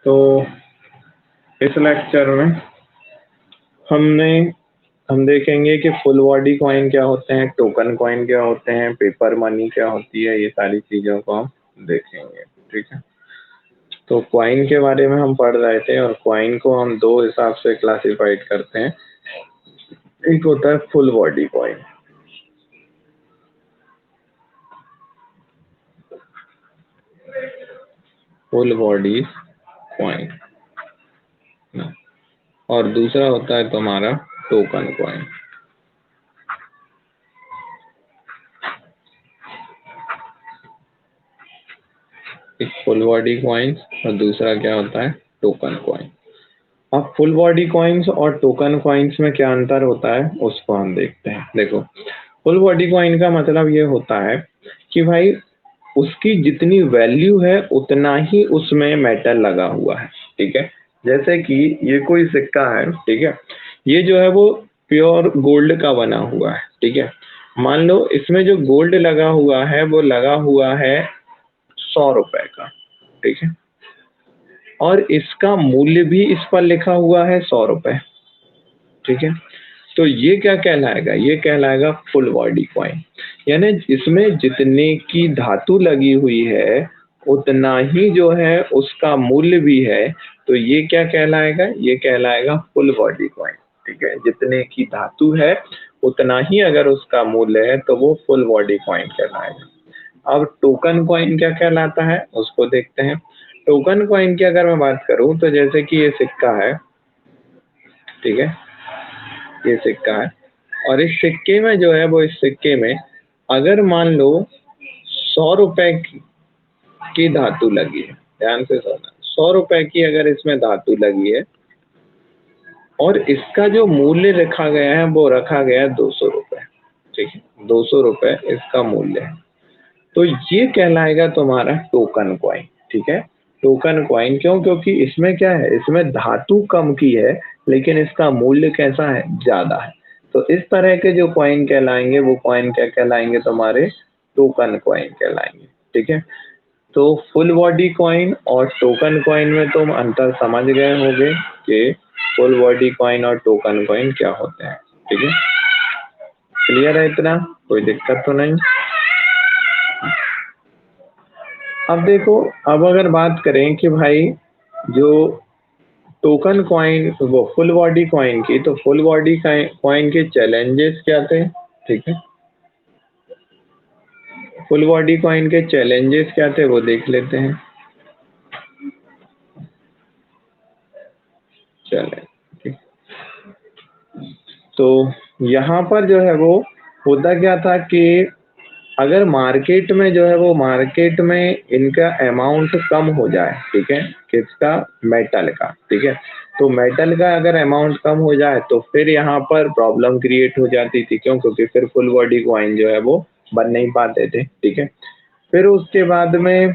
तो इस लेक्चर में हम देखेंगे कि फुल बॉडी कॉइन क्या होते हैं, टोकन कॉइन क्या होते हैं, पेपर मनी क्या होती है, ये सारी चीजों को हम देखेंगे। ठीक है, तो कॉइन के बारे में हम पढ़ रहे थे और कॉइन को हम दो हिसाब से क्लासिफाइड करते हैं। एक होता है full body coin, full body coin, और दूसरा होता है तुम्हारा टोकन कॉइन। एक फुल बॉडी कॉइन्स और दूसरा क्या होता है टोकन कॉइन। अब फुल बॉडी कॉइन्स और टोकन कॉइन्स में क्या अंतर होता है उसको हम देखते हैं। देखो, फुल बॉडी कॉइन का मतलब ये होता है कि भाई उसकी जितनी वैल्यू है उतना ही उसमें मेटल लगा हुआ है। ठीक है, जैसे कि ये कोई सिक्का है, ठीक है, ये जो है वो प्योर गोल्ड का बना हुआ है। ठीक है, मान लो इसमें जो गोल्ड लगा हुआ है वो लगा हुआ है 100 रुपए का। ठीक है, और इसका मूल्य भी इस पर लिखा हुआ है 100 रुपए। ठीक है, तो ये क्या कहलाएगा, ये कहलाएगा फुल बॉडी कॉइन। यानी इसमें जितने की धातु लगी हुई है उतना ही जो है उसका मूल्य भी है, तो ये क्या कहलाएगा, ये कहलाएगा फुल बॉडी कॉइन। ठीक है, जितने की धातु है उतना ही अगर उसका मूल्य है तो वो फुल बॉडी कॉइन कहलाएगा। अब टोकन कॉइन क्या कहलाता है उसको देखते हैं। टोकन कॉइन की अगर मैं बात करूं तो जैसे कि ये सिक्का है, ठीक है, ये सिक्का है और इस सिक्के में जो है वो, इस सिक्के में अगर मान लो 100 रुपए की धातु लगी है, ध्यान से सुनना, 100 रुपए की अगर इसमें धातु लगी है और इसका जो मूल्य रखा गया है वो रखा गया है 200 रुपए। ठीक है, 200 रुपए इसका मूल्य है, तो ये कहलाएगा तुम्हारा टोकन कॉइन। ठीक है, टोकन कॉइन क्यों, क्योंकि इसमें क्या है, इसमें धातु कम की है लेकिन इसका मूल्य कैसा है, ज्यादा है। तो इस तरह के जो कॉइन कहलाएंगे वो कॉइन क्या कहलाएंगे, तुम्हारे टोकन कॉइन कहलाएंगे। ठीक है, तो फुल बॉडी कॉइन और टोकन कॉइन में तुम अंतर समझ गए होंगे कि फुल बॉडी कॉइन और टोकन कॉइन क्या होते हैं। ठीक है, क्लियर है, इतना कोई दिक्कत तो नहीं। अब देखो, अब अगर बात करें कि भाई जो टोकन कॉइन वो फुल बॉडी कॉइन की, तो फुल बॉडी कॉइन के चैलेंजेस क्या थे। ठीक है, फुल बॉडी कॉइन के चैलेंजेस क्या थे वो देख लेते हैं। चले, ठीक, तो यहाँ पर जो है वो होता क्या था कि अगर मार्केट में जो है वो, मार्केट में इनका अमाउंट कम हो जाए, ठीक है, किसका, मेटल का, ठीक है, तो मेटल का अगर अमाउंट कम हो जाए तो फिर यहाँ पर प्रॉब्लम क्रिएट हो जाती थी। क्यों, क्योंकि फिर फुल बॉडी कॉइन जो है वो बन नहीं पाते थे। ठीक है, फिर उसके बाद में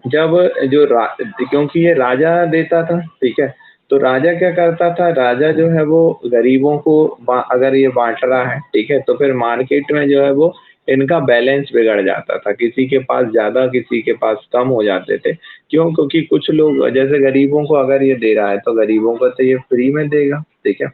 जब जो क्योंकि ये राजा देता था, ठीक है, तो राजा क्या करता था, राजा जो है वो गरीबों को अगर ये बांट रहा है, ठीक है, तो फिर मार्केट में जो है वो इनका बैलेंस बिगड़ जाता था, किसी के पास ज्यादा किसी के पास कम हो जाते थे। क्यों, क्योंकि कुछ लोग जैसे गरीबों को अगर ये दे रहा है तो गरीबों को तो ये फ्री में देगा। ठीक है,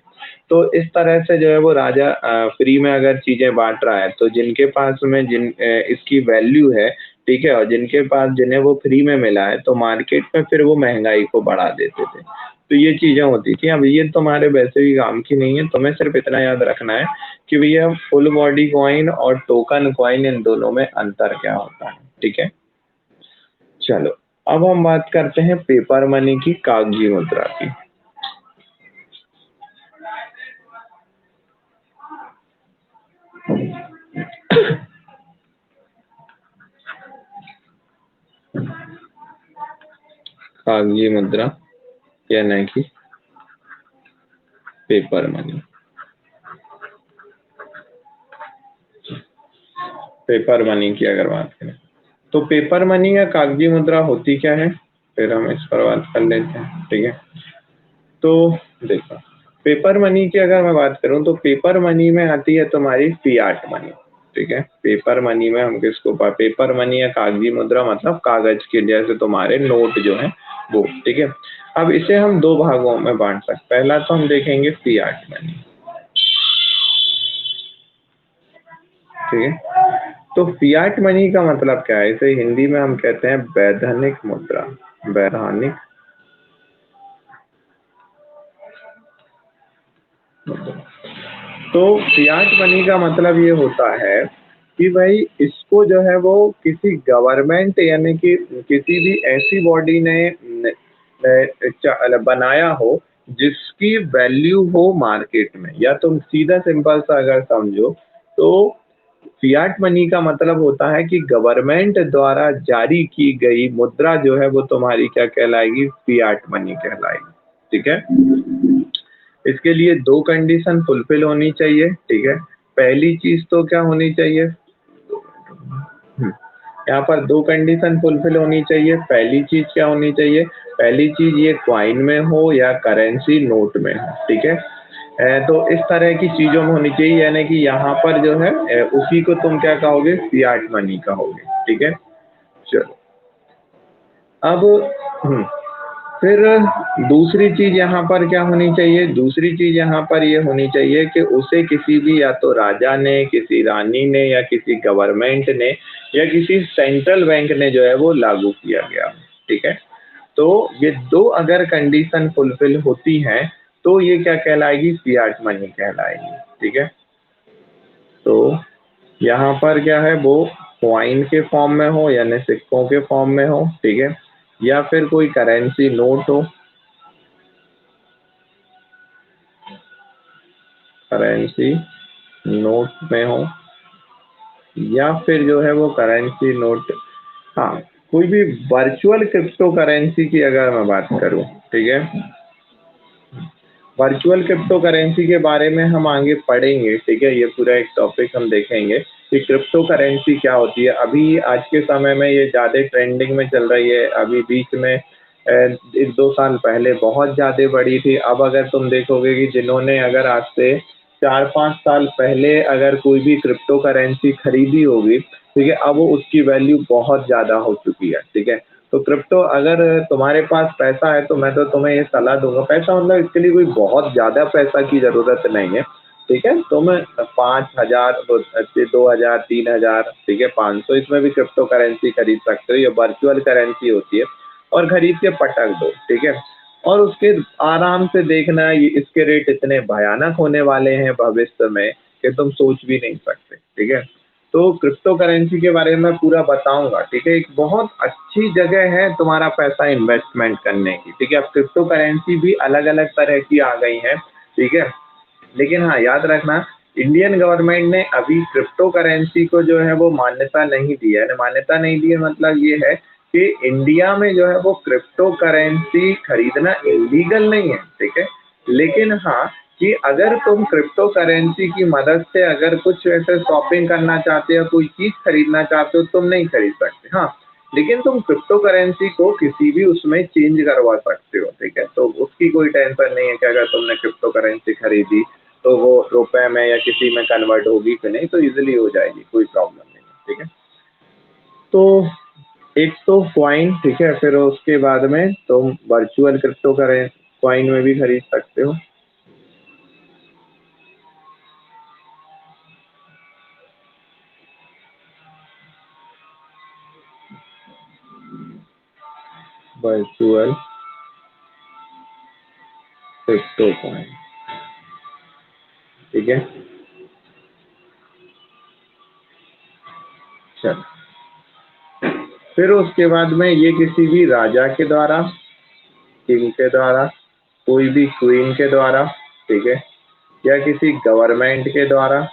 तो इस तरह से जो है वो राजा फ्री में अगर चीजें बांट रहा है तो जिनके पास में इसकी वैल्यू है, ठीक है, और जिनके पास जिन्हें वो फ्री में मिला है तो मार्केट में फिर वो महंगाई को बढ़ा देते थे। तो ये चीजें होती थी। अब ये तुम्हारे वैसे भी काम की नहीं है, तुम्हें सिर्फ इतना याद रखना है कि भैया फुल बॉडी कॉइन और टोकन कॉइन इन दोनों में अंतर क्या होता है। ठीक है, चलो अब हम बात करते हैं पेपर मनी की, कागजी मुद्रा की। कागजी मुद्रा यानी कि पेपर मनी। पेपर मनी की अगर बात करें तो पेपर मनी या कागजी मुद्रा होती क्या है, फिर हम इस पर बात कर लेते हैं। ठीक है, तो देखो, पेपर मनी की अगर मैं बात करूं तो पेपर मनी में आती है तुम्हारी फियाट मनी। ठीक है, पेपर मनी में हम किसको, पेपर मनी या कागजी मुद्रा मतलब कागज के, जैसे तुम्हारे नोट जो है वो, ठीक है। अब इसे हम दो भागों में बांट सकते हैं। पहला तो हम देखेंगे फियाट मनी, ठीक है। तो फियाट मनी का मतलब क्या है? इसे हिंदी में हम कहते हैं वैधानिक मुद्रा, वैधानिक मुद्रा। तो फियाट मनी का मतलब ये होता है कि भाई इसको जो है वो किसी गवर्नमेंट यानी कि किसी भी ऐसी बॉडी ने बनाया हो जिसकी वैल्यू हो मार्केट में, या तुम सीधा सिंपल सा अगर समझो तो फियाट मनी का मतलब होता है कि गवर्नमेंट द्वारा जारी की गई मुद्रा जो है वो तुम्हारी क्या कहलाएगी? फियाट मनी कहलाएगी, ठीक है। इसके लिए दो कंडीशन फुलफिल होनी चाहिए, ठीक है। पहली चीज तो क्या होनी चाहिए? यहाँ पर दो कंडीशन फुलफिल होनी चाहिए। पहली चीज क्या होनी चाहिए? पहली चीज ये क्वाइन में हो या करेंसी नोट में हो, ठीक है। तो इस तरह की चीजों में होनी चाहिए, यानी कि यहाँ पर जो है उसी को तुम क्या कहोगे? फियाट मनी कहोगे, ठीक है। चलो अब फिर दूसरी चीज यहाँ पर क्या होनी चाहिए? दूसरी चीज यहाँ पर ये होनी चाहिए कि उसे किसी भी, या तो राजा ने, किसी रानी ने, या किसी गवर्नमेंट ने, या किसी सेंट्रल बैंक ने जो है वो लागू किया गया, ठीक है। तो ये दो अगर कंडीशन फुलफिल होती हैं तो ये क्या कहलाएगी? फियाट मनी कहलाएगी, ठीक है। तो यहाँ पर क्या है, वो कॉइन के फॉर्म में हो यानी सिक्कों के फॉर्म में हो, ठीक है, या फिर कोई करेंसी नोट हो, करेंसी नोट में हो, या फिर जो है वो करेंसी नोट, हाँ, कोई भी वर्चुअल क्रिप्टो करेंसी की अगर मैं बात करूं, ठीक है। वर्चुअल क्रिप्टो करेंसी के बारे में हम आगे पढ़ेंगे, ठीक है। ये पूरा एक टॉपिक हम देखेंगे कि क्रिप्टो करेंसी क्या होती है। अभी आज के समय में ये ज़्यादा ट्रेंडिंग में चल रही है। अभी बीच में एक दो साल पहले बहुत ज़्यादा बढ़ी थी। अब अगर तुम देखोगे कि जिन्होंने अगर आज से 4-5 साल पहले अगर कोई भी क्रिप्टो करेंसी खरीदी होगी, ठीक है, अब वो उसकी वैल्यू बहुत ज़्यादा हो चुकी है, ठीक है। तो क्रिप्टो, अगर तुम्हारे पास पैसा है तो मैं तो तुम्हें ये सलाह दूंगा, पैसा मतलब इसके लिए कोई बहुत ज़्यादा पैसा की ज़रूरत नहीं है, ठीक है। तुम 5,000, 2,000, 3,000, ठीक है, 500, इसमें भी क्रिप्टो करेंसी खरीद सकते हो। ये वर्चुअल करेंसी होती है, और खरीद के पटक दो, ठीक है। और उसके आराम से देखना, ये इसके रेट इतने भयानक होने वाले हैं भविष्य में कि तुम सोच भी नहीं सकते, ठीक है। तो क्रिप्टो करेंसी के बारे में पूरा बताऊंगा, ठीक है। एक बहुत अच्छी जगह है तुम्हारा पैसा इन्वेस्टमेंट करने की, ठीक है। अब क्रिप्टो करेंसी भी अलग अलग तरह की आ गई है, ठीक है। लेकिन हाँ, याद रखना, इंडियन गवर्नमेंट ने अभी क्रिप्टो करेंसी को जो है वो मान्यता नहीं दी है। मान्यता नहीं दी है मतलब ये है कि इंडिया में जो है वो क्रिप्टो करेंसी खरीदना इलीगल नहीं है, ठीक है। लेकिन हाँ, कि अगर तुम क्रिप्टो करेंसी की मदद से अगर कुछ ऐसे शॉपिंग करना चाहते हो, कोई चीज खरीदना चाहते हो, तुम नहीं खरीद सकते, हाँ। लेकिन तुम क्रिप्टो करेंसी को किसी भी उसमें चेंज करवा सकते हो, ठीक है। तो उसकी कोई टेंशन नहीं है कि अगर तुमने क्रिप्टो करेंसी खरीदी तो वो रुपए में या किसी में कन्वर्ट होगी कि नहीं, तो इजीली हो जाएगी, कोई प्रॉब्लम नहीं है, ठीक है। तो एक तो क्वाइन, ठीक है, फिर उसके बाद में तुम वर्चुअल क्रिप्टो करें क्वाइन में भी खरीद सकते हो। वर्चुअल क्रिप्टो कॉइन, ठीक है। चल, फिर उसके बाद में ये किसी भी राजा के द्वारा, किंग के द्वारा, कोई भी क्वीन के द्वारा, ठीक है, या किसी गवर्नमेंट के द्वारा,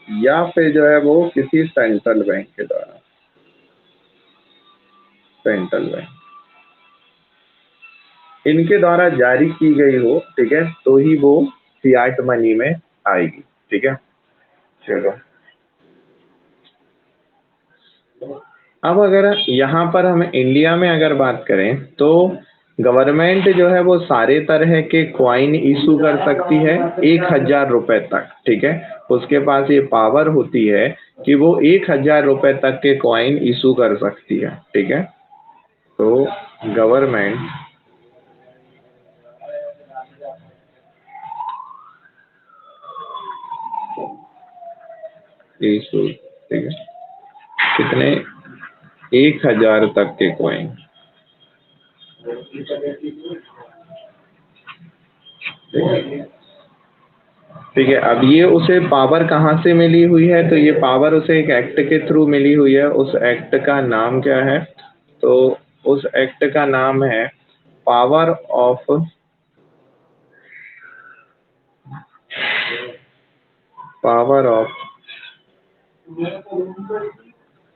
या फिर जो है वो किसी सेंट्रल बैंक के द्वारा, सेंट्रल बैंक इनके द्वारा जारी की गई हो, ठीक है, तो ही वो फियाट मनी में आएगी, ठीक है। चलो, अब अगर यहाँ पर हम इंडिया में अगर बात करें तो गवर्नमेंट जो है वो सारे तरह के क्वाइन इशू कर सकती है 1,000 रुपए तक, ठीक है। उसके पास ये पावर होती है कि वो 1,000 रुपए तक के क्वाइन इशू कर सकती है, ठीक है। तो गवर्नमेंट इशू, ठीक है, कितने 1000 तक के कॉइन, ठीक है। अब ये उसे पावर कहाँ से मिली हुई है, तो ये पावर उसे एक एक्ट के थ्रू मिली हुई है। उस एक्ट का नाम क्या है, तो उस एक्ट का नाम है पावर ऑफ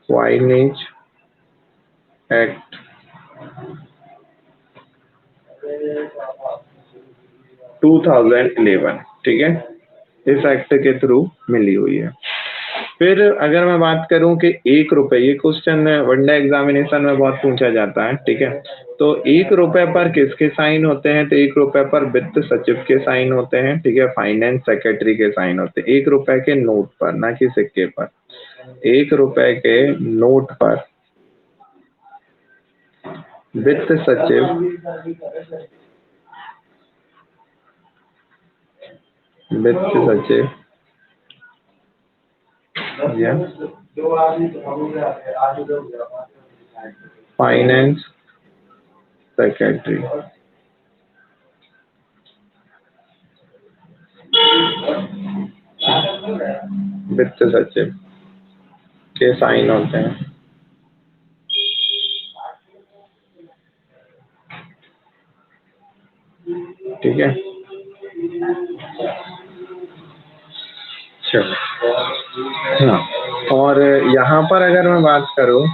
क्वाइनेज एक्ट 2011, ठीक है, इस एक्ट के थ्रू मिली हुई है। फिर अगर मैं बात करूं कि 1 रुपए, ये क्वेश्चन वनडे एग्जामिनेशन में बहुत पूछा जाता है, ठीक है। तो 1 रुपए पर किसके साइन होते हैं, तो 1 रुपए पर वित्त सचिव के साइन होते हैं, ठीक है, फाइनेंस सेक्रेटरी के साइन होते हैं। 1 रुपए के नोट पर, ना कि सिक्के पर। 1 रुपए के नोट पर वित्त सचिव या फाइनेंस सेक्रेटरी वित्त सचिव के साइन होते हैं, ठीक है। चलो, हाँ, और यहाँ पर अगर मैं बात करूँ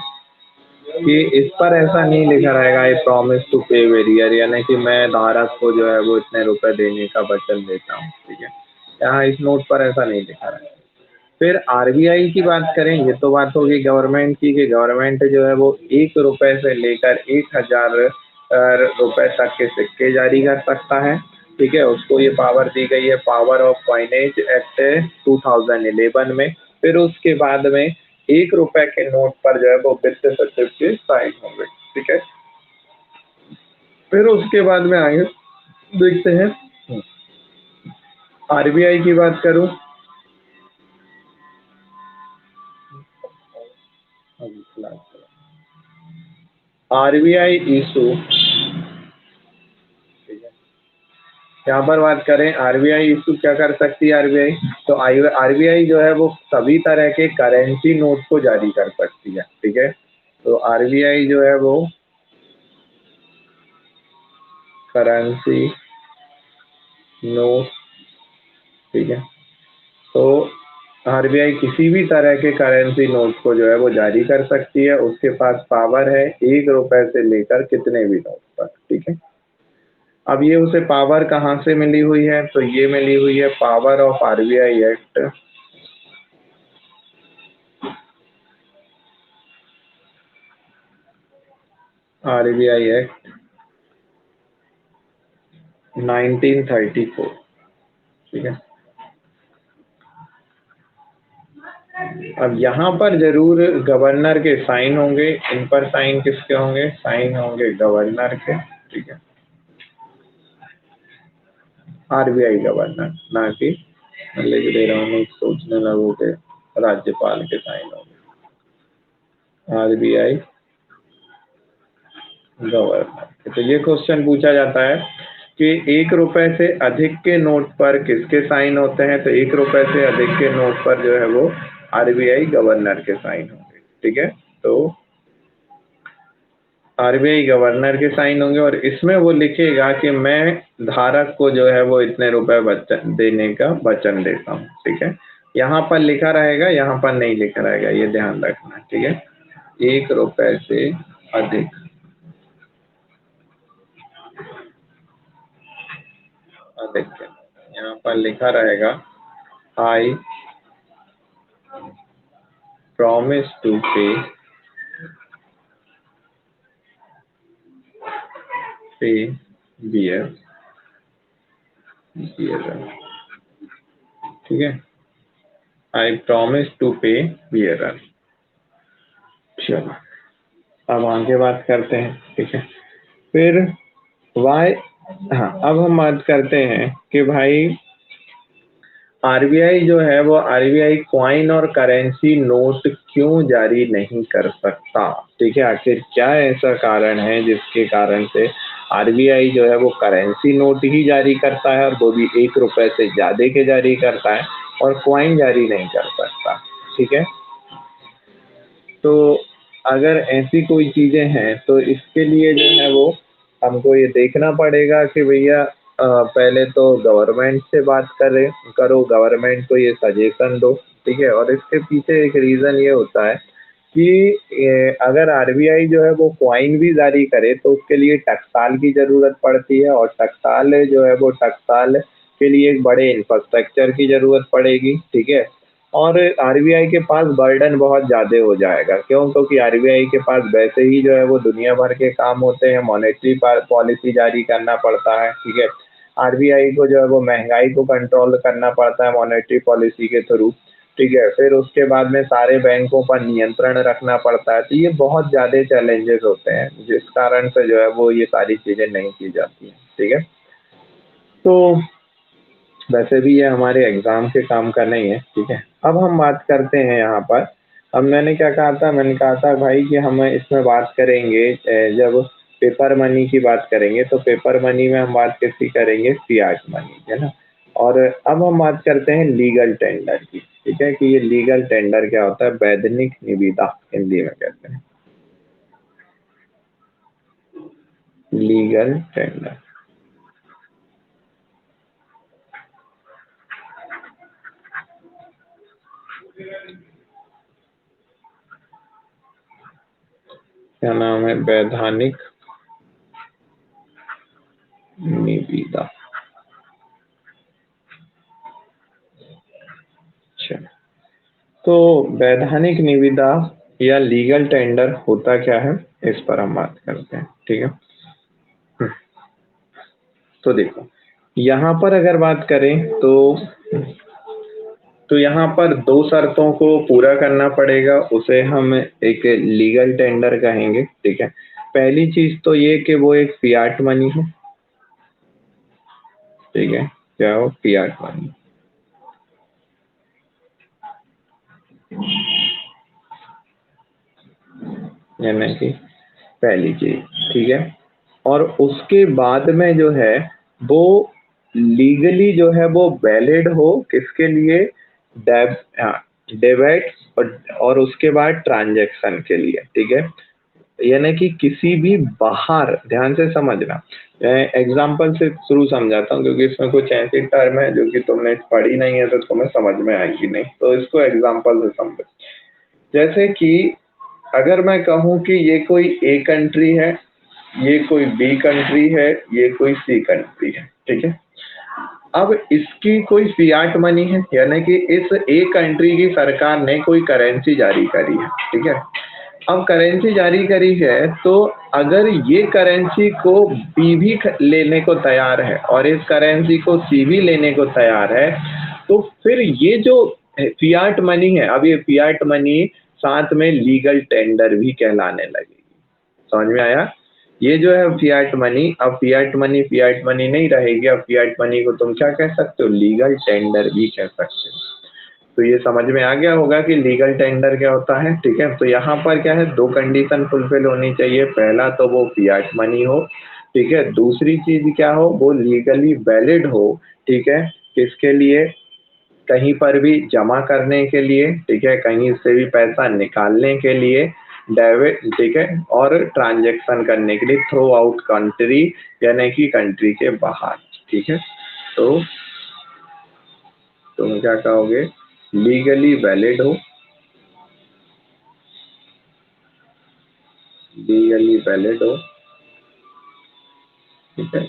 कि इस पर ऐसा नहीं लिखा रहेगा आई प्रॉमिस टू पे वेरियर, यानी कि मैं धारक को जो है वो इतने रुपए देने का वचन देता हूँ, ठीक है। यहाँ इस नोट पर ऐसा नहीं लिखा रहेगा। फिर आरबीआई की बात करें, ये तो बात होगी गवर्नमेंट की, कि गवर्नमेंट जो है वो 1 रुपए से लेकर 1000 रुपए तक के सिक्के जारी कर सकता है, ठीक है। उसको ये पावर दी गई है पावर ऑफ कॉइनेज एक्ट 2011 में। फिर उसके बाद में 1 रुपए के नोट पर जो है वो वित्त सचिव के साइन होंगे, ठीक है। फिर उसके बाद में आगे देखते हैं, आरबीआई की बात करूं, आरबीआई इशू, यहाँ पर बात करें आरबीआई इशू क्या कर सकती है आरबीआई, तो आरबीआई जो है वो सभी तरह के करेंसी नोट को जारी कर सकती है, ठीक है। तो आरबीआई जो है वो करेंसी नोट, ठीक है। तो आरबीआई किसी भी तरह के करेंसी नोट को जो है वो जारी कर सकती है। उसके पास पावर है 1 रुपए से लेकर कितने भी नोट पर, ठीक है। अब ये उसे पावर कहाँ से मिली हुई है, तो ये मिली हुई है पावर ऑफ आरबीआई एक्ट 1934, ठीक है। अब यहाँ पर जरूर गवर्नर के साइन होंगे, इन पर साइन किसके होंगे, साइन होंगे गवर्नर के, ठीक है, आरबीआई गवर्नर, ना कि मैं लिख दे रहा हूँ सोचने लगो के राज्यपाल के साइन होंगे, आरबीआई गवर्नर। तो ये क्वेश्चन पूछा जाता है कि 1 रुपए से अधिक के नोट पर किसके साइन होते हैं, तो 1 रुपए से अधिक के नोट पर जो है वो आरबीआई गवर्नर के साइन होंगे, ठीक है। तो आरबीआई गवर्नर के साइन होंगे और इसमें वो लिखेगा कि मैं धारक को जो है वो इतने रुपए वचन देने का वचन देता हूँ, ठीक है। यहाँ पर लिखा रहेगा, यहाँ पर नहीं लिखा रहेगा, ये ध्यान रखना, ठीक है। 1 रुपए से अधिक, अधिक यहाँ पर लिखा रहेगा आई प्रॉमिस टू पे बियर, ठीक है, आई प्रॉमिस टू पे बियर। चलो, अब आगे बात करते हैं, ठीक है। फिर वाई, हाँ अब हम बात करते हैं कि भाई आरबीआई जो है वो आरबीआई क्वाइन और करेंसी नोट क्यों जारी नहीं कर सकता, ठीक है। आखिर क्या ऐसा कारण है जिसके कारण से आरबीआई जो है वो करेंसी नोट ही जारी करता है और वो भी 1 रुपए से ज्यादा के जारी करता है और क्वाइन जारी नहीं कर सकता, ठीक है। तो अगर ऐसी कोई चीजें हैं तो इसके लिए जो है वो हमको ये देखना पड़ेगा कि भैया पहले तो गवर्नमेंट से बात करो, गवर्नमेंट को ये सजेशन दो, ठीक है। और इसके पीछे एक रीजन ये होता है कि अगर आरबीआई जो है वो क्वाइन भी जारी करे तो उसके लिए टकसाल की जरूरत पड़ती है और टकसाल जो है वो टकसाल के लिए एक बड़े इंफ्रास्ट्रक्चर की जरूरत पड़ेगी, ठीक है। और आरबीआई के पास बर्डन बहुत ज़्यादा हो जाएगा, क्यों? क्योंकि आरबीआई के पास वैसे ही जो है वो दुनिया भर के काम होते हैं, मॉनेटरी पॉलिसी जारी करना पड़ता है, ठीक है। आरबीआई को जो है वो महंगाई को कंट्रोल करना पड़ता है मॉनेटरी पॉलिसी के थ्रू, ठीक है। फिर उसके बाद में सारे बैंकों पर नियंत्रण रखना पड़ता है, तो ये बहुत ज़्यादा चैलेंजेस होते हैं जिस कारण से जो है वो ये सारी चीज़ें नहीं की जाती हैं, ठीक है। तो वैसे भी ये हमारे एग्जाम के काम का नहीं है, ठीक है। अब हम बात करते हैं यहाँ पर, अब मैंने क्या कहा था, मैंने कहा था भाई कि हम इसमें बात करेंगे जब पेपर मनी की बात करेंगे तो पेपर मनी में हम बात किसकी करेंगे, फियाट मनी, है ना। और अब हम बात करते हैं लीगल टेंडर की, ठीक है, कि ये लीगल टेंडर क्या होता है, वैधानिक निविदा हिंदी में कहते हैं, लीगल टेंडर। क्या नाम है, वैधानिक निविदा। अच्छा, तो वैधानिक निविदा या लीगल टेंडर होता क्या है, इस पर हम बात करते हैं, ठीक है। तो देखो, यहाँ पर अगर बात करें तो यहाँ पर दो शर्तों को पूरा करना पड़ेगा, उसे हम एक लीगल टेंडर कहेंगे, ठीक है। पहली चीज तो ये कि वो एक फियाट मनी हो, ठीक है, क्या हो, फियाट मनी, यानी कि पहली चीज, ठीक है। और उसके बाद में जो है वो लीगली जो है वो वैलिड हो, किसके लिए, डेबिट और उसके बाद ट्रांजैक्शन के लिए, ठीक है। यानी कि किसी भी बाहर, ध्यान से समझना, मैं एग्जाम्पल से शुरू समझाता हूँ क्योंकि इसमें कुछ ऐसी टर्म है जो कि तुमने पढ़ी नहीं है तो तुम्हें समझ में आएगी नहीं, तो इसको एग्जाम्पल से समझो। जैसे कि अगर मैं कहूँ कि ये कोई ए कंट्री है, ये कोई बी कंट्री है, ये कोई सी कंट्री है, ठीक है। अब इसकी कोई फियाट मनी है, यानी कि इस ए कंट्री की सरकार ने कोई करेंसी जारी करी है, ठीक है। अब करेंसी जारी करी है तो अगर ये करेंसी को बी भी लेने को तैयार है और इस करेंसी को सी भी लेने को तैयार है, तो फिर ये जो फियाट मनी है, अब ये फियाट मनी साथ में लीगल टेंडर भी कहलाने लगेगी। समझ में आया? ये जो है फियाट मनी, अब फियाट मनी नहीं रहेगी, अब फियाट मनी को तुम क्या कह सकते हो, लीगल टेंडर भी कह सकते हो। तो ये समझ में आ गया होगा कि लीगल टेंडर क्या होता है, ठीक है। तो यहाँ पर क्या है, दो कंडीशन फुलफिल होनी चाहिए, पहला तो वो फियाट मनी हो, ठीक है। दूसरी चीज क्या हो, वो लीगली वैलिड हो, ठीक है। किसके लिए, कहीं पर भी जमा करने के लिए, ठीक है, कहीं से भी पैसा निकालने के लिए, डेबिट, ठीक है, और ट्रांजैक्शन करने के लिए थ्रू आउट कंट्री, यानी कि कंट्री के बाहर, ठीक है। तो तुम क्या कहोगे, लीगली वैलिड हो, लीगली वैलिड हो, ठीक है,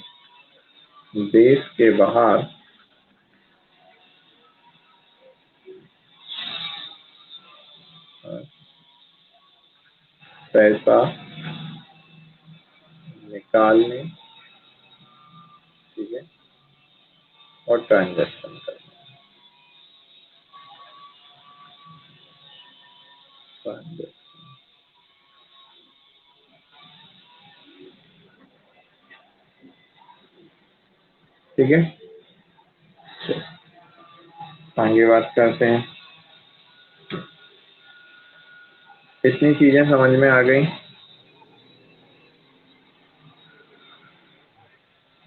देश के बाहर पैसा निकालने, ठीक है, और ट्रांजैक्शन करने। ठीक है, आगे बात करते हैं। इतनी चीजें समझ में आ गई?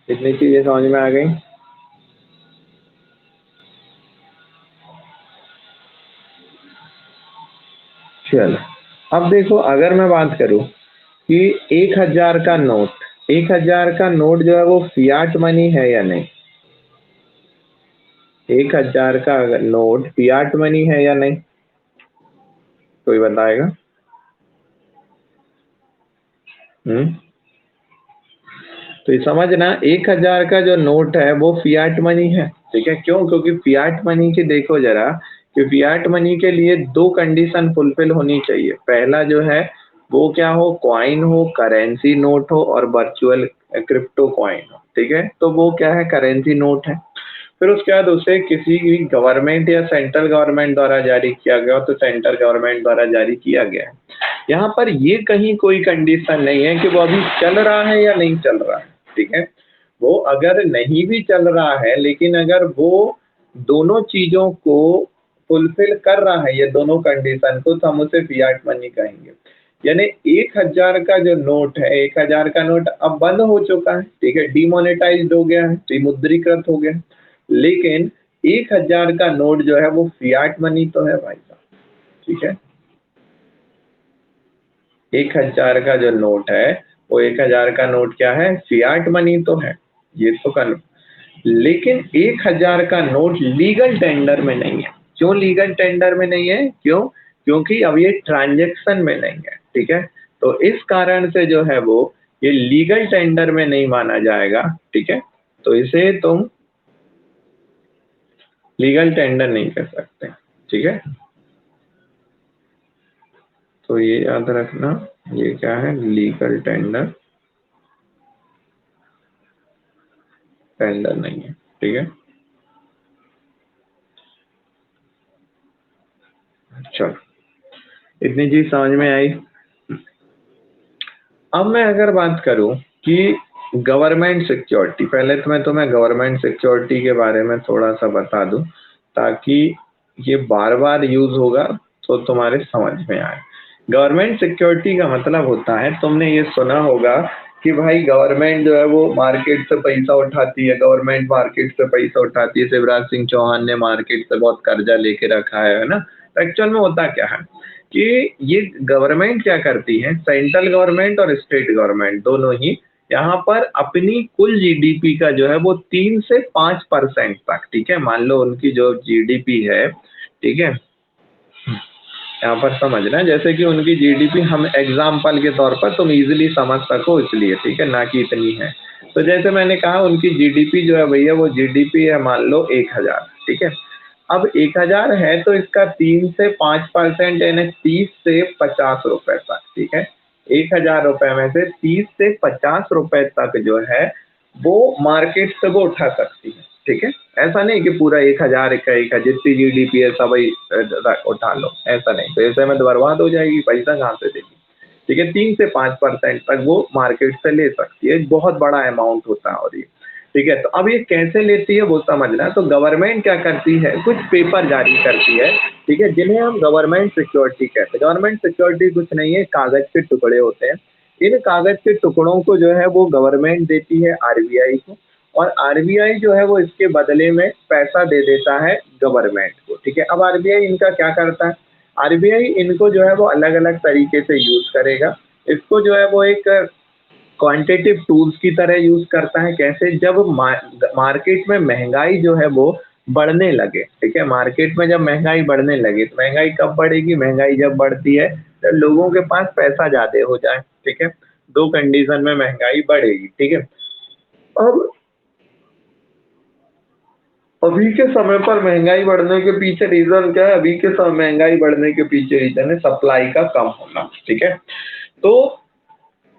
इतनी चीजें समझ में आ गई? चलो, अब देखो, अगर मैं बात करूं कि 1,000 का नोट, 1,000 का नोट जो है वो फियाट मनी है या नहीं? 1,000 का नोट फियाट मनी है या नहीं? कोई बताएगा? हम्म, तो ये समझना, 1,000 का जो नोट है वो फियाट मनी है। ठीक है, क्यों? क्योंकि फियाट मनी की देखो जरा, कि फियाट मनी के लिए दो कंडीशन फुलफिल होनी चाहिए। पहला जो है वो क्या हो, कॉइन हो, करेंसी नोट हो, और वर्चुअल क्रिप्टो कॉइन हो। ठीक है, तो वो क्या है, करेंसी नोट है। फिर उसके बाद उसे किसी भी गवर्नमेंट या सेंट्रल गवर्नमेंट द्वारा जारी किया गया हो, तो सेंट्रल गवर्नमेंट द्वारा जारी किया गया है। यहाँ पर ये कहीं कोई कंडीशन नहीं है कि वो अभी चल रहा है या नहीं चल रहा है। ठीक है, वो अगर नहीं भी चल रहा है, लेकिन अगर वो दोनों चीजों को फुलफिल कर रहा है, ये दोनों कंडीशन को, तो हम उसे फियाट मनी कहेंगे। यानी 1,000 का जो नोट है, 1,000 का नोट अब बंद हो चुका है। ठीक है, डिमोनेटाइज्ड हो गया है, विमुद्रीकृत हो गया है। लेकिन 1,000 का नोट जो है वो फियाट मनी तो है भाई साहब। ठीक है, 1,000 का जो नोट है, वो 1,000 का नोट क्या है, फियाट मनी तो है, ये तो कर। लेकिन 1,000 का नोट लीगल टेंडर में नहीं है। क्यों लीगल टेंडर में नहीं है? क्यों? क्योंकि अब ये ट्रांजेक्शन में नहीं है। ठीक है, तो इस कारण से जो है वो ये लीगल टेंडर में नहीं माना जाएगा। ठीक है, तो इसे तुम लीगल टेंडर नहीं कर सकते। ठीक है, तो ये याद रखना, ये क्या है, लीगल टेंडर, टेंडर नहीं है। ठीक है, चलो, इतनी चीज समझ में आई। अब मैं अगर बात करूं कि गवर्नमेंट सिक्योरिटी, पहले तो मैं तुम्हें गवर्नमेंट सिक्योरिटी के बारे में थोड़ा सा बता दूं, ताकि ये बार बार यूज होगा तो तुम्हारे समझ में आए। गवर्नमेंट सिक्योरिटी का मतलब होता है, तुमने ये सुना होगा कि भाई गवर्नमेंट जो है वो मार्केट से पैसा उठाती है, गवर्नमेंट मार्केट से पैसा उठाती है। शिवराज सिंह चौहान ने मार्केट से बहुत कर्जा लेके रखा है ना। एक्चुअल में होता क्या है कि ये गवर्नमेंट क्या करती है, सेंट्रल गवर्नमेंट और स्टेट गवर्नमेंट दोनों ही यहाँ पर अपनी कुल जीडीपी का जो है वो 3 से 5% तक, ठीक है, मान लो उनकी जो जीडीपी है, ठीक है, यहाँ पर समझना, जैसे कि उनकी जीडीपी, हम एग्जाम्पल के तौर पर तुम इजीली समझ सको इसलिए, ठीक है, ना कि इतनी है। तो जैसे मैंने कहा, उनकी जीडीपी जो है भैया, वो जीडीपी है मान लो 1,000। ठीक है, अब 1,000 है तो इसका 3 से 5% यानी 30 से 50 रुपए तक। ठीक है, 1,000 रुपए में से 30 से 50 रुपए तक जो है वो मार्केट से वो उठा सकती है। ठीक है, ऐसा नहीं कि पूरा 1,000 का 1,000 जितनी जीडीपी है सब ही उठा लो, ऐसा नहीं, तो ऐसे में तो बर्बाद हो जाएगी, पैसा कहाँ से देगी। ठीक है, 3 से 5% तक वो मार्केट से ले सकती है, एक बहुत बड़ा अमाउंट होता है। और ये ठीक है, तो अब ये कैसे लेती है वो समझना। तो गवर्नमेंट क्या करती है, कुछ पेपर जारी करती है, ठीक है, जिन्हें हम गवर्नमेंट सिक्योरिटी कहते हैं। गवर्नमेंट सिक्योरिटी कुछ नहीं है, कागज के टुकड़े होते हैं। इन कागज के टुकड़ों को जो है वो गवर्नमेंट देती है आरबीआई को, और आरबीआई जो है वो इसके बदले में पैसा दे देता है गवर्नमेंट को। ठीक है, अब आरबीआई इनका क्या करता है, आरबीआई इनको जो है वो अलग अलग तरीके से यूज करेगा। इसको जो है वो एक क्वांटिटेटिव टूल्स की तरह यूज करता है। कैसे? जब मार्केट में महंगाई जो है वो बढ़ने लगे, ठीक है, मार्केट में जब महंगाई बढ़ने लगे, तो महंगाई कब बढ़ेगी, महंगाई जब बढ़ती है तो लोगों के पास पैसा ज्यादा हो जाए। ठीक है, दो कंडीशन में महंगाई बढ़ेगी। ठीक है, अब अभी के समय पर महंगाई बढ़ने के पीछे रीजन क्या है, अभी के समय महंगाई बढ़ने के पीछे रीजन है सप्लाई का कम होना। ठीक है, तो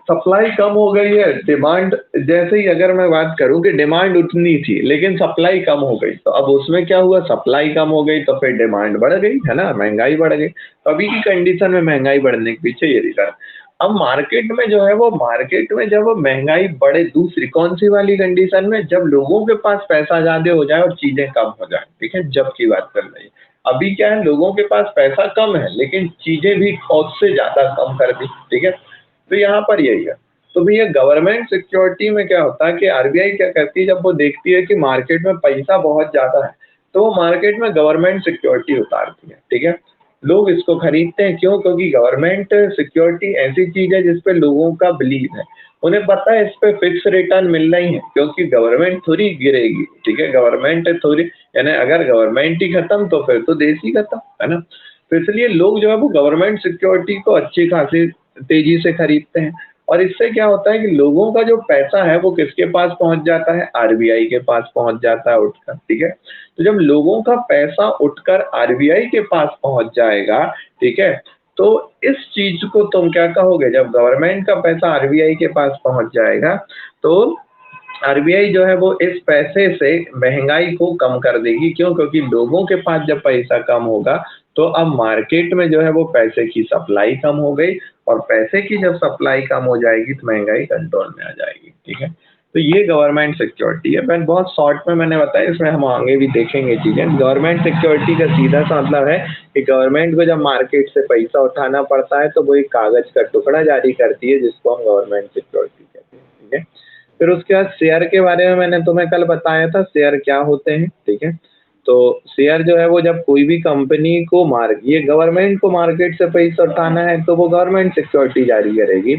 सप्लाई कम हो गई है, डिमांड, जैसे ही अगर मैं बात करूं कि डिमांड उतनी थी लेकिन सप्लाई कम हो गई, तो अब उसमें क्या हुआ, सप्लाई कम हो गई तो फिर डिमांड बढ़ गई, है ना, महंगाई बढ़ गई। तो अभी की कंडीशन में महंगाई बढ़ने के पीछे ये रीजन। अब मार्केट में जो है वो मार्केट में जब महंगाई बढ़े, दूसरी कौन सी वाली कंडीशन में, जब लोगों के पास पैसा ज्यादा हो जाए और चीजें कम हो जाए, ठीक है, जब की बात कर रही है। अभी क्या है, लोगों के पास पैसा कम है लेकिन चीजें भी बहुत से ज्यादा कम कर दी, ठीक है। तो यहाँ पर यही है। तो भैया गवर्नमेंट सिक्योरिटी में क्या होता है कि आरबीआई क्या करती है, जब वो देखती है कि मार्केट में पैसा बहुत ज्यादा है तो वो मार्केट में गवर्नमेंट सिक्योरिटी उतारती है, ठीक है। लोग इसको खरीदते हैं, क्यों? क्योंकि गवर्नमेंट सिक्योरिटी ऐसी चीज है जिसपे लोगों का बिलीव है, उन्हें पता है इस पे फिक्स रिटर्न मिल रही है, क्योंकि गवर्नमेंट थोड़ी गिरेगी, ठीक है, गवर्नमेंट थोड़ी, यानी अगर गवर्नमेंट ही खत्म तो फिर तो देश ही खत्म, है ना। तो इसलिए लोग जो है वो गवर्नमेंट सिक्योरिटी को अच्छी खासी तेजी से खरीदते हैं। और इससे क्या होता है कि लोगों का जो पैसा है वो किसके पास पहुंच जाता है, आरबीआई के पास पहुंच जाता है उठकर, ठीक है। तो जब लोगों का पैसा उठकर आरबीआई के पास पहुंच जाएगा, ठीक है, तो इस चीज को तुम क्या कहोगे, जब गवर्नमेंट का पैसा आरबीआई के पास पहुंच जाएगा तो आरबीआई जो है वो इस पैसे से महंगाई को कम कर देगी, क्यों? क्योंकि लोगों के पास जब पैसा कम होगा तो अब मार्केट में जो है वो पैसे की सप्लाई कम हो गई, और पैसे की जब सप्लाई कम हो जाएगी तो महंगाई कंट्रोल में आ जाएगी, ठीक है। तो ये गवर्नमेंट सिक्योरिटी है। मैं बहुत शॉर्ट में मैंने बताया, इसमें हम आगे भी देखेंगे चीजें। गवर्नमेंट सिक्योरिटी का सीधा सा मतलब है कि गवर्नमेंट को जब मार्केट से पैसा उठाना पड़ता है तो वो एक कागज का टुकड़ा जारी करती है जिसको हम गवर्नमेंट सिक्योरिटी कहते हैं, ठीक है। फिर उसके बाद शेयर के बारे में मैंने तुम्हें कल बताया था, शेयर क्या होते हैं, ठीक है। तो शेयर जो है वो जब कोई भी कंपनी को ये गवर्नमेंट को मार्केट से पैसा उठाना है तो वो गवर्नमेंट सिक्योरिटी जारी करेगी।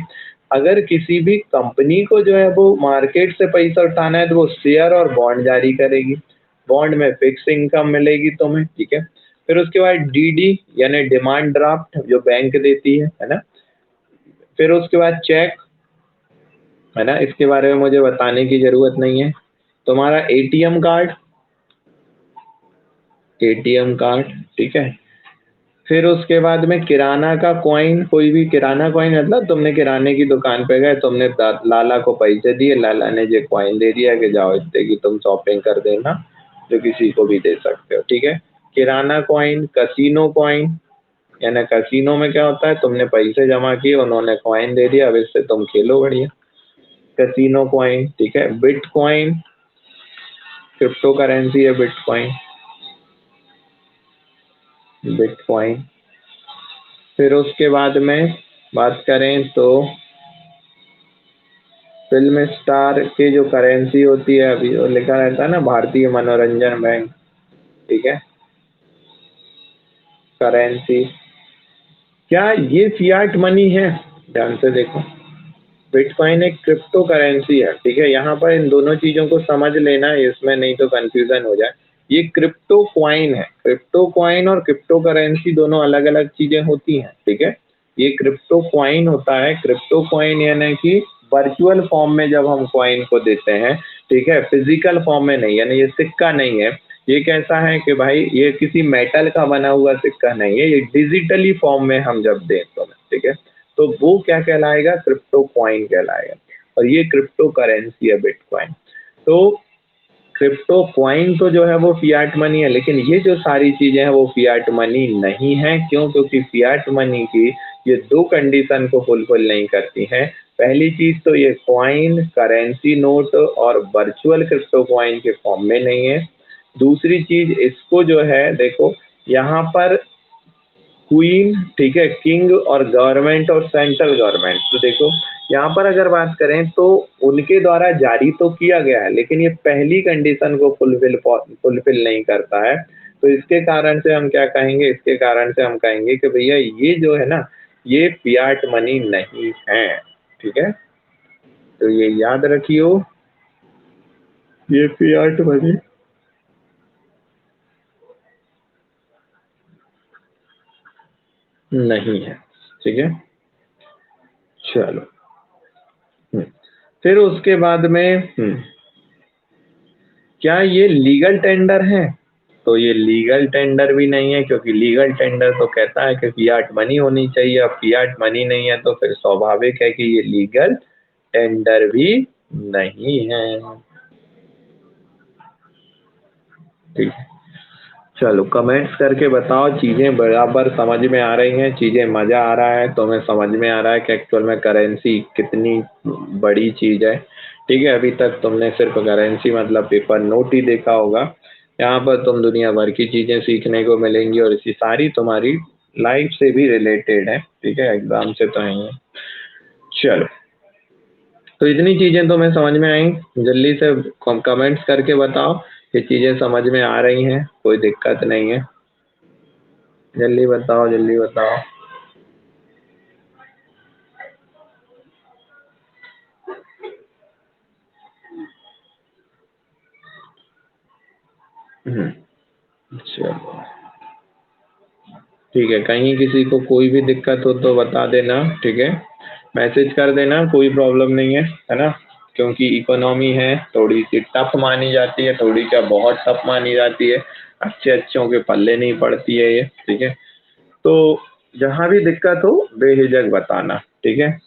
अगर किसी भी कंपनी को जो है वो मार्केट से पैसा उठाना है तो वो शेयर और बॉन्ड जारी करेगी। बॉन्ड में फिक्स इनकम मिलेगी तुम्हें, ठीक है। फिर उसके बाद डीडी यानी डिमांड ड्राफ्ट जो बैंक देती है ना। फिर उसके बाद चेक, है ना, इसके बारे में मुझे बताने की जरूरत नहीं है। तुम्हारा एटीएम कार्ड, एटीएम कार्ड, ठीक है। फिर उसके बाद में किराना का कॉइन, कोई भी किराना कॉइन मतलब तुमने किराने की दुकान पे गए, तुमने लाला को पैसे दिए, लाला ने जो कॉइन दे दिया कि जाओ इससे कि तुम शॉपिंग कर देना, जो किसी को भी दे सकते हो, ठीक है। किराना कॉइन, कसिनो कॉइन, यानी कसिनो में क्या होता है, तुमने पैसे जमा किए, उन्होंने कॉइन दे दिया, अब इससे तुम खेलो बढ़िया, कसिनो कॉइन, ठीक है। बिटकॉइन, क्रिप्टो करेंसी है बिटकॉइन, बिटकॉइन। फिर उसके बाद में बात करें तो फिल्म स्टार की जो करेंसी होती है, अभी वो लिखा रहता है ना भारतीय मनोरंजन बैंक, ठीक है, करेंसी। क्या ये फियाट मनी है? ध्यान से देखो, बिटकॉइन एक क्रिप्टो करेंसी है, ठीक है। यहाँ पर इन दोनों चीजों को समझ लेना है, इसमें नहीं तो कंफ्यूजन हो जाए। ये क्रिप्टो क्वाइन है, क्रिप्टो क्वाइन और क्रिप्टो करेंसी दोनों अलग अलग चीजें होती हैं, ठीक है। ये क्रिप्टो क्वाइन होता है, क्रिप्टो क्वाइन यानी कि वर्चुअल फॉर्म में जब हम क्वाइन को देते हैं, ठीक है, फिजिकल फॉर्म में नहीं, यानी ये सिक्का नहीं है। ये कैसा है कि भाई ये किसी मेटल का बना हुआ सिक्का नहीं है, ये डिजिटली फॉर्म में हम जब दें तो, ठीक है, तो वो क्या कहलाएगा, क्रिप्टो क्वाइन कहलाएगा। और ये क्रिप्टो करेंसी है बिटकॉइन। तो क्रिप्टो क्वाइन तो जो है वो फियाट मनी है, लेकिन ये जो सारी चीजें हैं वो फियाट मनी नहीं है, क्यों? क्योंकि फियाट मनी की ये दो कंडीशन को फुलफिल नहीं करती हैं। पहली चीज तो ये क्वाइन, करेंसी नोट और वर्चुअल क्रिप्टो क्वाइन के फॉर्म में नहीं है। दूसरी चीज, इसको जो है देखो, यहाँ पर क्वीन, ठीक है, किंग और गवर्नमेंट और सेंट्रल गवर्नमेंट, तो देखो यहाँ पर अगर बात करें तो उनके द्वारा जारी तो किया गया है, लेकिन ये पहली कंडीशन को फुलफिल नहीं करता है। तो इसके कारण से हम क्या कहेंगे, इसके कारण से हम कहेंगे कि भैया ये जो है ना, ये फियाट मनी नहीं है, ठीक है। तो ये याद रखियो, ये फियाट मनी नहीं है, ठीक है। चलो। हम्म, फिर उसके बाद में क्या ये लीगल टेंडर है? तो ये लीगल टेंडर भी नहीं है, क्योंकि लीगल टेंडर तो कहता है कि फियाट मनी होनी चाहिए। अब फियाट मनी नहीं है तो फिर स्वाभाविक है कि ये लीगल टेंडर भी नहीं है, ठीक है। चलो कमेंट्स करके बताओ, चीजें बराबर समझ में आ रही हैं, चीजें मजा आ रहा है, तुम्हें समझ में आ रहा है कि एक्चुअल में करेंसी कितनी बड़ी चीज है। ठीक है, अभी तक तुमने सिर्फ करेंसी मतलब पेपर नोट ही देखा होगा। यहाँ पर तुम दुनिया भर की चीजें सीखने को मिलेंगी और इसी सारी तुम्हारी लाइफ से भी रिलेटेड है। ठीक है, एग्जाम से तो नहीं है। चलो, तो इतनी चीजें तुम्हें समझ में आई, जल्दी से कमेंट्स करके बताओ कि चीजें समझ में आ रही हैं, कोई दिक्कत नहीं है। जल्दी बताओ, जल्दी बताओ। हम्म, चलो ठीक है, कहीं किसी को कोई भी दिक्कत हो तो बता देना। ठीक है, मैसेज कर देना, कोई प्रॉब्लम नहीं है ना। क्योंकि इकोनॉमी है, थोड़ी सी टफ मानी जाती है, थोड़ी क्या बहुत टफ मानी जाती है, अच्छे अच्छों के पल्ले नहीं पड़ती है ये। ठीक है, तो जहां भी दिक्कत हो बेहिजक बताना। ठीक है,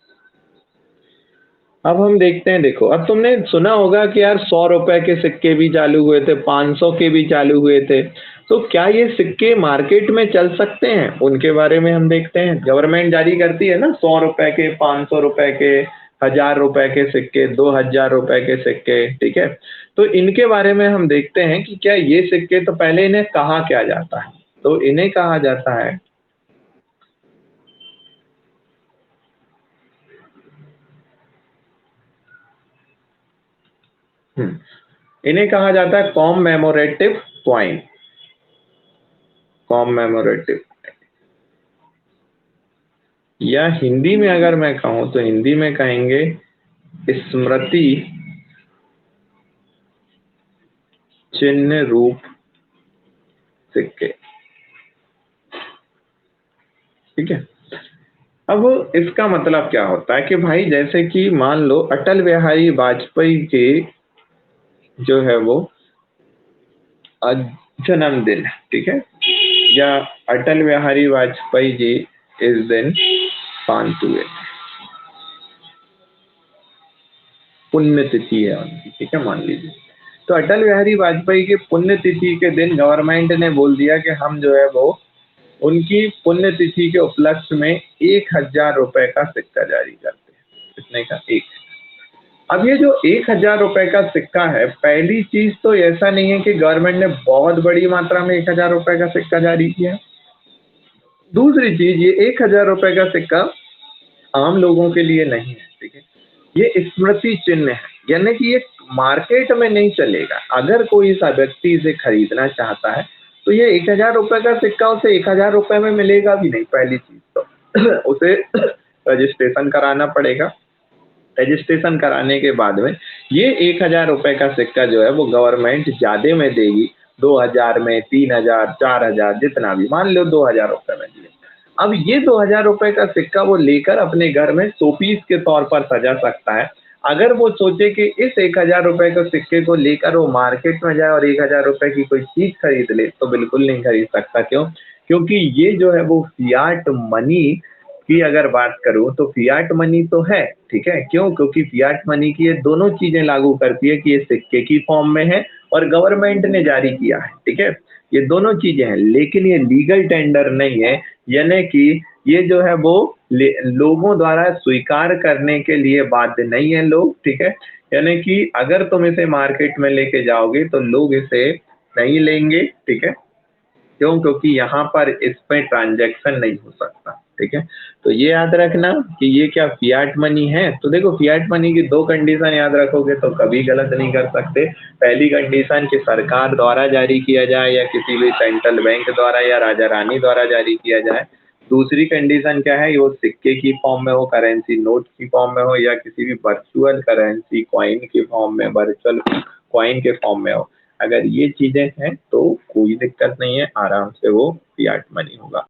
अब हम देखते हैं। देखो, अब तुमने सुना होगा कि यार 100 रुपए के सिक्के भी चालू हुए थे, 500 के भी चालू हुए थे। तो क्या ये सिक्के मार्केट में चल सकते हैं, उनके बारे में हम देखते हैं। गवर्नमेंट जारी करती है ना 100 रुपए के, 500 रुपए के, 1000 रुपए के सिक्के, 2000 रुपए के सिक्के। ठीक है, तो इनके बारे में हम देखते हैं कि क्या ये सिक्के, तो पहले इन्हें कहा क्या जाता है। तो इन्हें कहा जाता है, इन्हें कहा जाता है कॉममेमोरेटिव कॉइन। कॉममेमोरेटिव, या हिंदी में अगर मैं कहूँ तो हिंदी में कहेंगे स्मृति चिन्ह रूप सिक्के। ठीक है, अब इसका मतलब क्या होता है कि भाई जैसे कि मान लो अटल बिहारी वाजपेयी के जो है वो आज जन्मदिन है। ठीक है, या अटल बिहारी वाजपेयी जी इस दिन पांतु हुए, पुण्यतिथि है उनकी। ठीक है, मान लीजिए, तो अटल बिहारी वाजपेयी की पुण्यतिथि के दिन गवर्नमेंट ने बोल दिया कि हम जो है वो उनकी पुण्यतिथि के उपलक्ष्य में 1000 रुपए का सिक्का जारी करते हैं। कितने का? एक। अब ये जो 1000 रुपए का सिक्का है, पहली चीज तो ऐसा नहीं है कि गवर्नमेंट ने बहुत बड़ी मात्रा में 1000 रुपए का सिक्का जारी किया। दूसरी चीज, ये 1000 रुपए का सिक्का आम लोगों के लिए नहीं है। ठीक है, ये स्मृति चिन्ह है, यानी कि ये मार्केट में नहीं चलेगा। अगर कोई सा व्यक्ति इसे खरीदना चाहता है तो ये 1000 रुपए का सिक्का उसे 1000 रुपए में मिलेगा भी नहीं, पहली चीज तो उसे रजिस्ट्रेशन कराना पड़ेगा। रजिस्ट्रेशन कराने के बाद में ये 1000 रुपए का सिक्का जो है वो गवर्नमेंट ज्यादा में देगी, 2000 में, 3000, 4000, जितना भी, मान लो 2000 रुपए में दिए। अब ये 2000 रुपए का सिक्का वो लेकर अपने घर में शोपीस के तौर पर सजा सकता है। अगर वो सोचे कि इस 1000 रुपए के सिक्के को लेकर वो मार्केट में जाए और 1000 रुपए की कोई चीज खरीद ले, तो बिल्कुल नहीं खरीद सकता। क्यों? क्योंकि ये जो है वो फियाट मनी की अगर बात करूं तो फियाट मनी तो है। ठीक है, क्यों? क्योंकि फियाट मनी की ये दोनों चीजें लागू करती है कि ये सिक्के की फॉर्म में है और गवर्नमेंट ने जारी किया है। ठीक है, ये दोनों चीजें हैं, लेकिन ये लीगल टेंडर नहीं है। यानी कि ये जो है वो लोगों द्वारा स्वीकार करने के लिए बाध्य नहीं है लोग। ठीक है, यानी कि अगर तुम इसे मार्केट में लेके जाओगे तो लोग इसे नहीं लेंगे। ठीक है, क्यों? क्योंकि यहाँ पर इसमें ट्रांजैक्शन नहीं हो सकता। ठीक है, तो ये याद रखना कि ये क्या फियाट मनी है। तो देखो, फियाट मनी की दो कंडीशन याद रखोगे तो कभी गलत नहीं कर सकते। पहली कंडीशन कि सरकार द्वारा जारी किया जाए या किसी भी सेंट्रल बैंक द्वारा या राजा रानी द्वारा जारी किया जाए। दूसरी कंडीशन क्या है, वो सिक्के की फॉर्म में हो, करेंसी नोट की फॉर्म में हो, या किसी भी वर्चुअल करेंसी कॉइन के फॉर्म में, वर्चुअल कॉइन के फॉर्म में हो। अगर ये चीजें हैं तो कोई दिक्कत नहीं है, आराम से वो फियाट मनी होगा।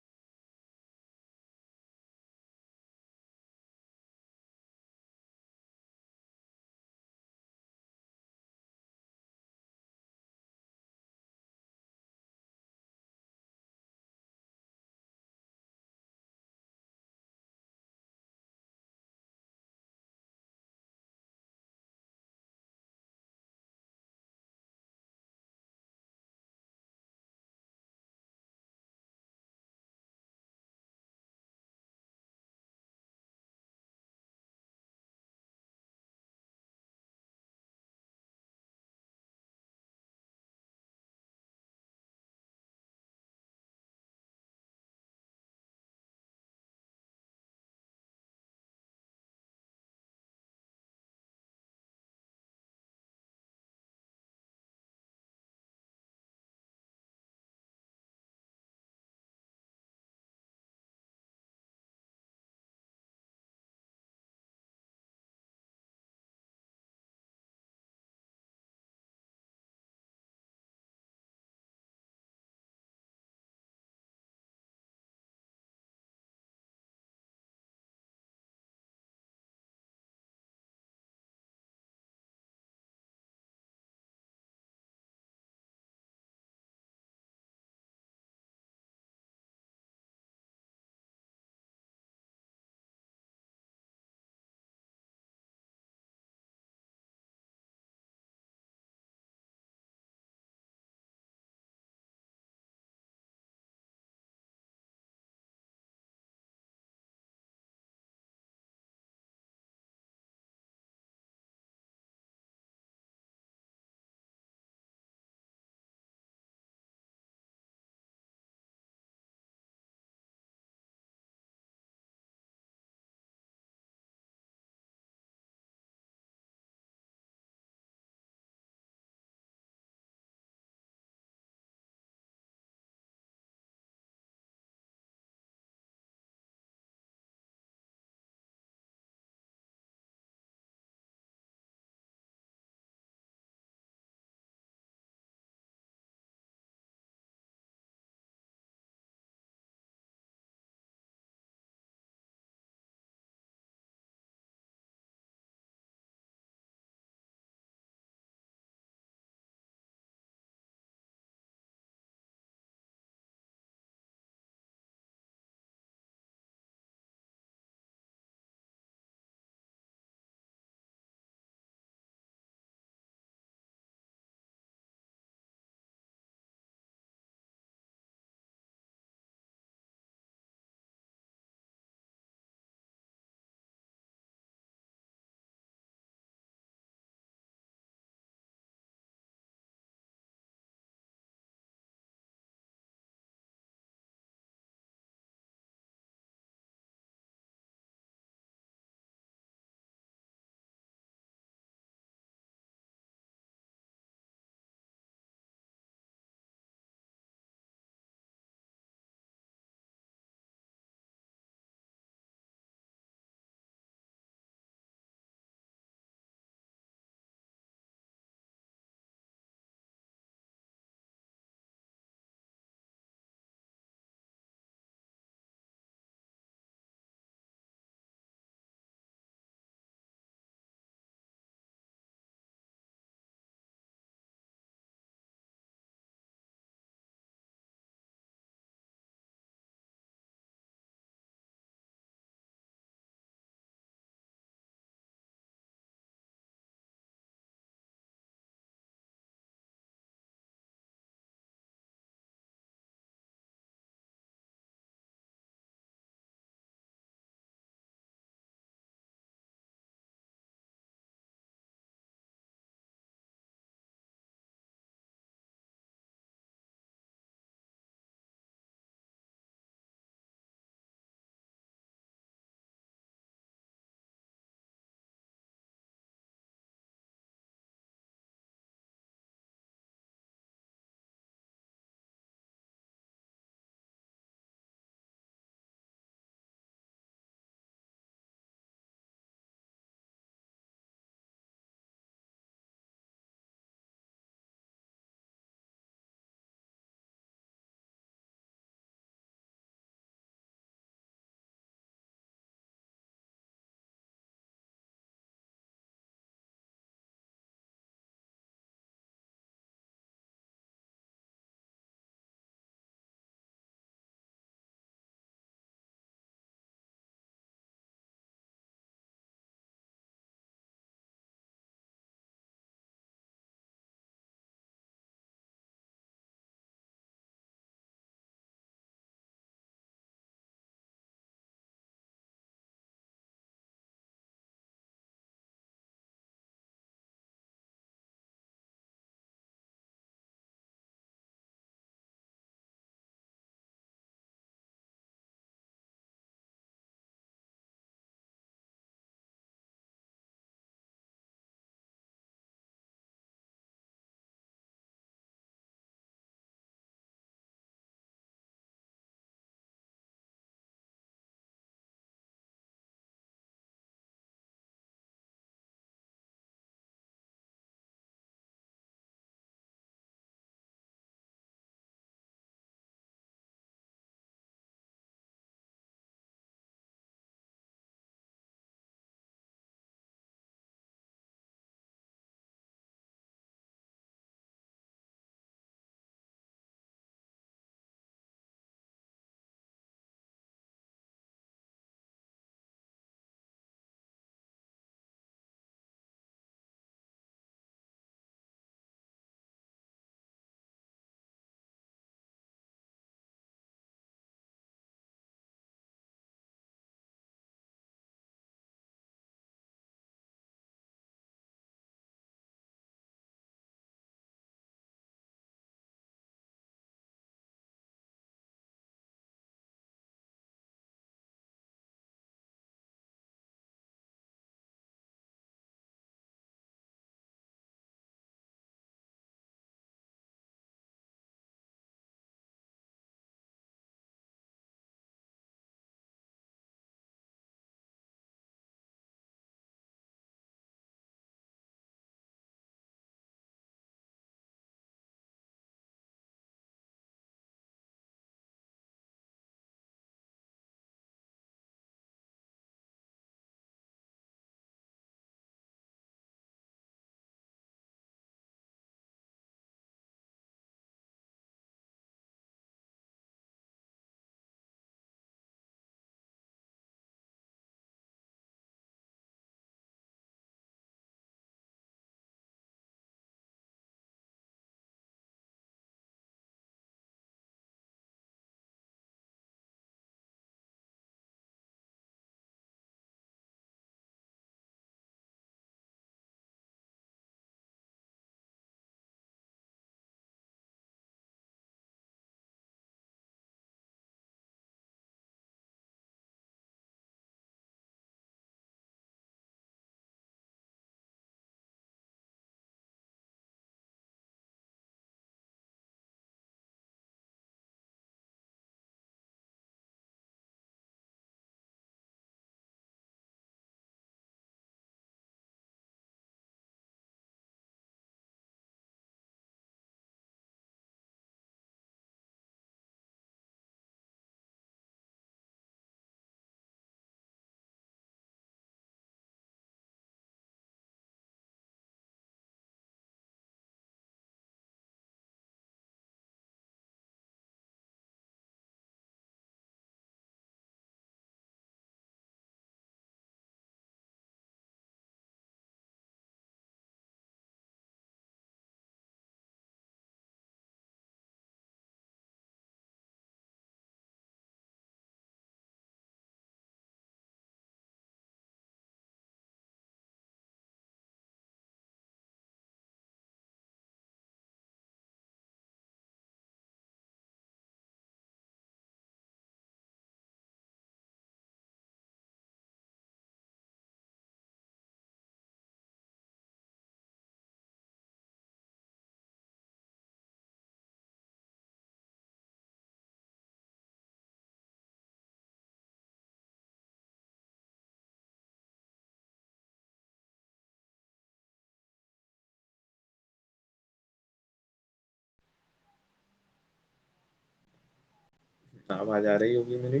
आवाज आ रही होगी मेरी।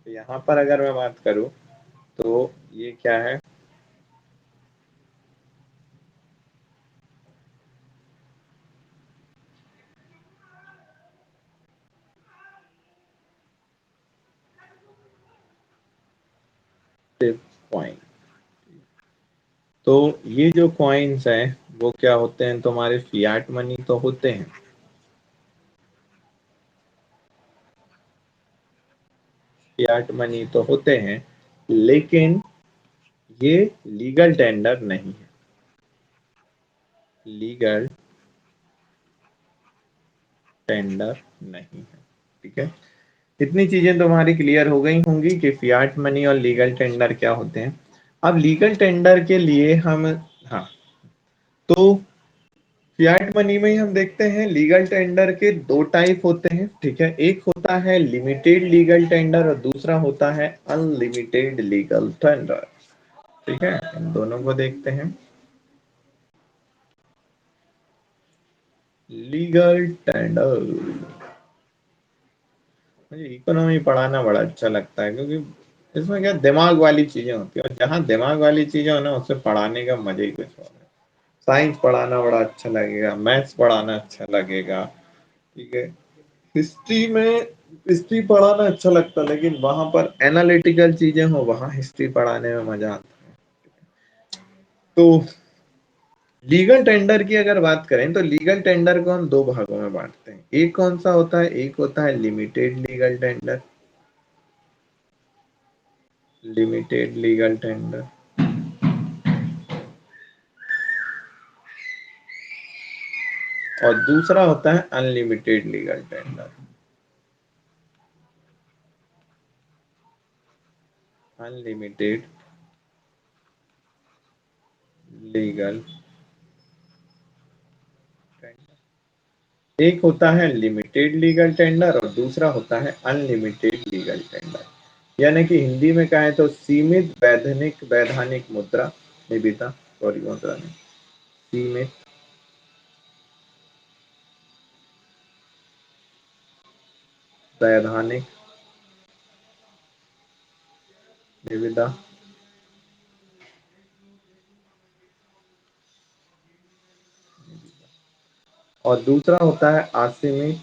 तो यहाँ पर अगर मैं बात करूं तो ये क्या है, कॉइन। तो ये जो कॉइन्स हैं वो क्या होते हैं, तुम्हारे फियाट मनी तो होते हैं, फियाट मनी तो होते हैं, लेकिन ये लीगल टेंडर नहीं है, लीगल टेंडर नहीं है। ठीक है, इतनी चीजें तुम्हारी क्लियर हो गई होंगी कि फियाट मनी और लीगल टेंडर क्या होते हैं। अब लीगल टेंडर के लिए हम, हाँ, तो फियाट मनी में ही हम देखते हैं लीगल टेंडर के दो टाइप होते हैं। ठीक है, एक होता है लिमिटेड लीगल टेंडर और दूसरा होता है अनलिमिटेड लीगल टेंडर। ठीक है, इन दोनों को देखते हैं। लीगल टेंडर, मुझे इकोनॉमी पढ़ाना बड़ा अच्छा लगता है, क्योंकि इसमें क्या दिमाग वाली चीजें होती है, और जहाँ दिमाग वाली चीजें हो ना उससे पढ़ाने का मजा ही कुछ और है। साइंस पढ़ाना बड़ा अच्छा लगेगा, मैथ्स पढ़ाना अच्छा लगेगा। ठीक है, हिस्ट्री में, हिस्ट्री पढ़ाना अच्छा लगता है, लेकिन वहां पर एनालिटिकल चीजें हो, वहां हिस्ट्री पढ़ाने में मजा आता है। तो लीगल टेंडर की अगर बात करें तो लीगल टेंडर को हम दो भागों में बांटते हैं। एक कौन सा होता है, एक होता है limited legal tender, limited legal tender, और दूसरा होता है unlimited legal tender. Unlimited legal tender, एक होता है लिमिटेड लीगल टेंडर और दूसरा होता है अनलिमिटेड लीगल टेंडर। यानी कि हिंदी में कहें तो सीमित वैधानिक, वैधानिक मुद्रा निविदा, सॉरी मुद्रा नहीं, सीमित वैधानिक निविदा, और दूसरा होता है असीमित,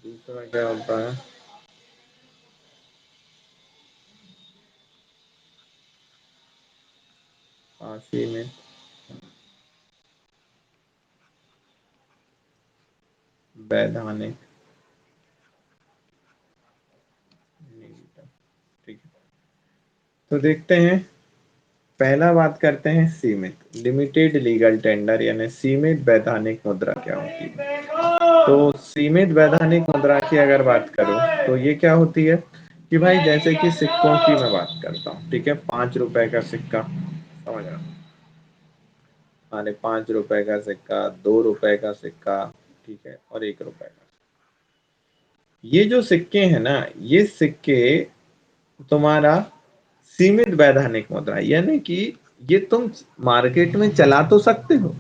दूसरा क्या होता है, असीमित वैधानिक निविदा। ठीक है, तो देखते हैं, पहला बात करते हैं सीमित, लिमिटेड लीगल टेंडर यानी सीमित वैधानिक मुद्रा क्या होती है। तो सीमित वैधानिक मुद्रा की अगर बात करूं तो ये क्या होती है कि भाई जैसे कि सिक्कों की मैं बात करता हूँ। ठीक है, 5 रुपए का सिक्का, समझ रहा, माने 5 रुपए का सिक्का, 2 रुपए का सिक्का, ठीक है, और 1 रुपए का। ये जो सिक्के हैं ना, ये सिक्के तुम्हारा सीमित वैधानिक मुद्रा है, यानी कि ये तुम मार्केट में चला तो सकते हो,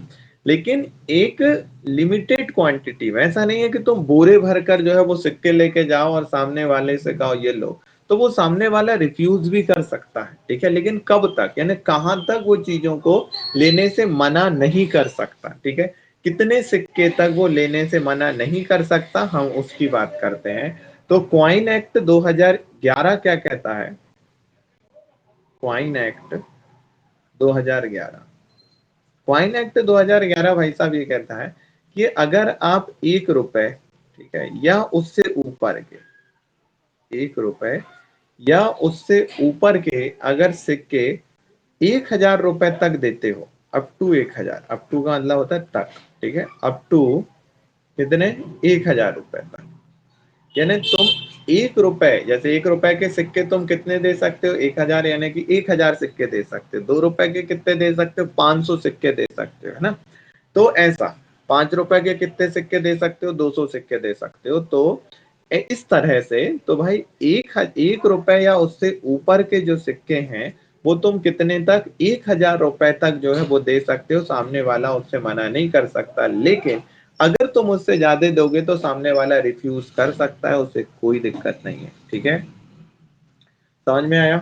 लेकिन एक लिमिटेड क्वांटिटी में। ऐसा नहीं है कि तुम बोरे भर कर जो है वो सिक्के लेके जाओ और सामने वाले से कहो ये लो, तो वो सामने वाला रिफ्यूज भी कर सकता है। ठीक है, लेकिन कब तक, यानी कहां तक वो चीजों को लेने से मना नहीं कर सकता। ठीक है, कितने सिक्के तक वो लेने से मना नहीं कर सकता, हम उसकी बात करते हैं। तो क्वाइन एक्ट 2011 क्या कहता है, क्वाइन एक्ट 2011, क्वाइन एक्ट 2011 भाई साहब ये कहता है कि अगर आप 1 रुपए, ठीक है, या उससे ऊपर के, 1 रुपए या उससे ऊपर के अगर सिक्के 1,000 रुपए तक देते हो, अप टू 1,000, अप टू का मतलब होता है तक, ठीक है, अप टू कितने, 1,000 रुपए तक, यानी तुम 1 रुपए, जैसे 1 रुपए के सिक्के तुम कितने दे सकते हो, 1,000, यानी कि 1,000 सिक्के दे सकते हो। 2 रुपए के कितने दे सकते हो, 500 सिक्के दे सकते हो, है ना। तो ऐसा, ₹5 के कितने सिक्के दे सकते हो? 200 सिक्के दे सकते हो। तो इस तरह से तो भाई ₹1 या उससे ऊपर के जो सिक्के हैं वो तुम कितने तक, ₹1000 तक जो है वो दे सकते हो, सामने वाला उससे मना नहीं कर सकता। लेकिन अगर तुम उससे ज्यादा दोगे तो सामने वाला रिफ्यूज कर सकता है, उसे कोई दिक्कत नहीं है। ठीक है, समझ में आया?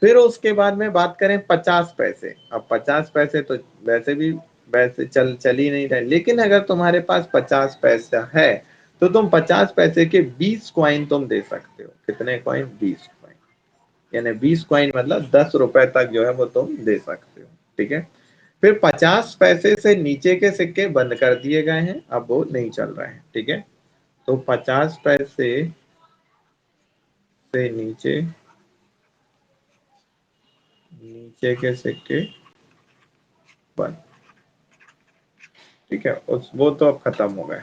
फिर उसके बाद में बात करें 50 पैसे। अब 50 पैसे तो वैसे भी वैसे चल ही नहीं रहे, लेकिन अगर तुम्हारे पास 50 पैसा है तो तुम 50 पैसे के 20 कॉइन तुम दे सकते हो। कितने कॉइन? 20 कॉइन। यानी 20 कॉइन मतलब ₹10 तक जो है वो तुम दे सकते हो। ठीक है, फिर 50 पैसे से नीचे के सिक्के बंद कर दिए गए हैं, अब वो नहीं चल रहे हैं। ठीक है, तो 50 पैसे से नीचे नीचे के सिक्के बंद। ठीक है, उस वो तो अब खत्म हो गए।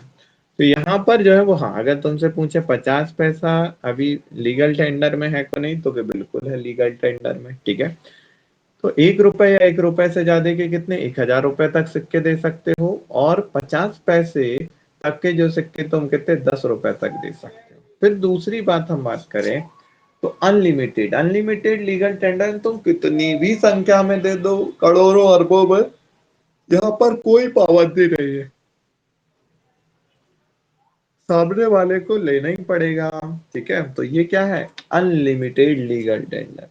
तो यहाँ पर जो है वो, हाँ, अगर तुमसे पूछे 50 पैसा अभी लीगल टेंडर में है को नहीं, तो कि बिल्कुल है लीगल टेंडर में। ठीक है, तो ₹1 या ₹1 से ज्यादा के कितने, ₹1000 तक सिक्के दे सकते हो, और 50 पैसे तक के जो सिक्के तुम कितने, ₹10 तक दे सकते हो। फिर दूसरी बात हम बात करें तो अनलिमिटेड। अनलिमिटेड लीगल टेंडर तुम कितनी भी संख्या में दे दो, करोड़ों अरबों में, यहाँ पर कोई पाबंदी नहीं है, सामने वाले को लेना ही पड़ेगा। ठीक है, तो ये क्या है, अनलिमिटेड लीगल टेंडर।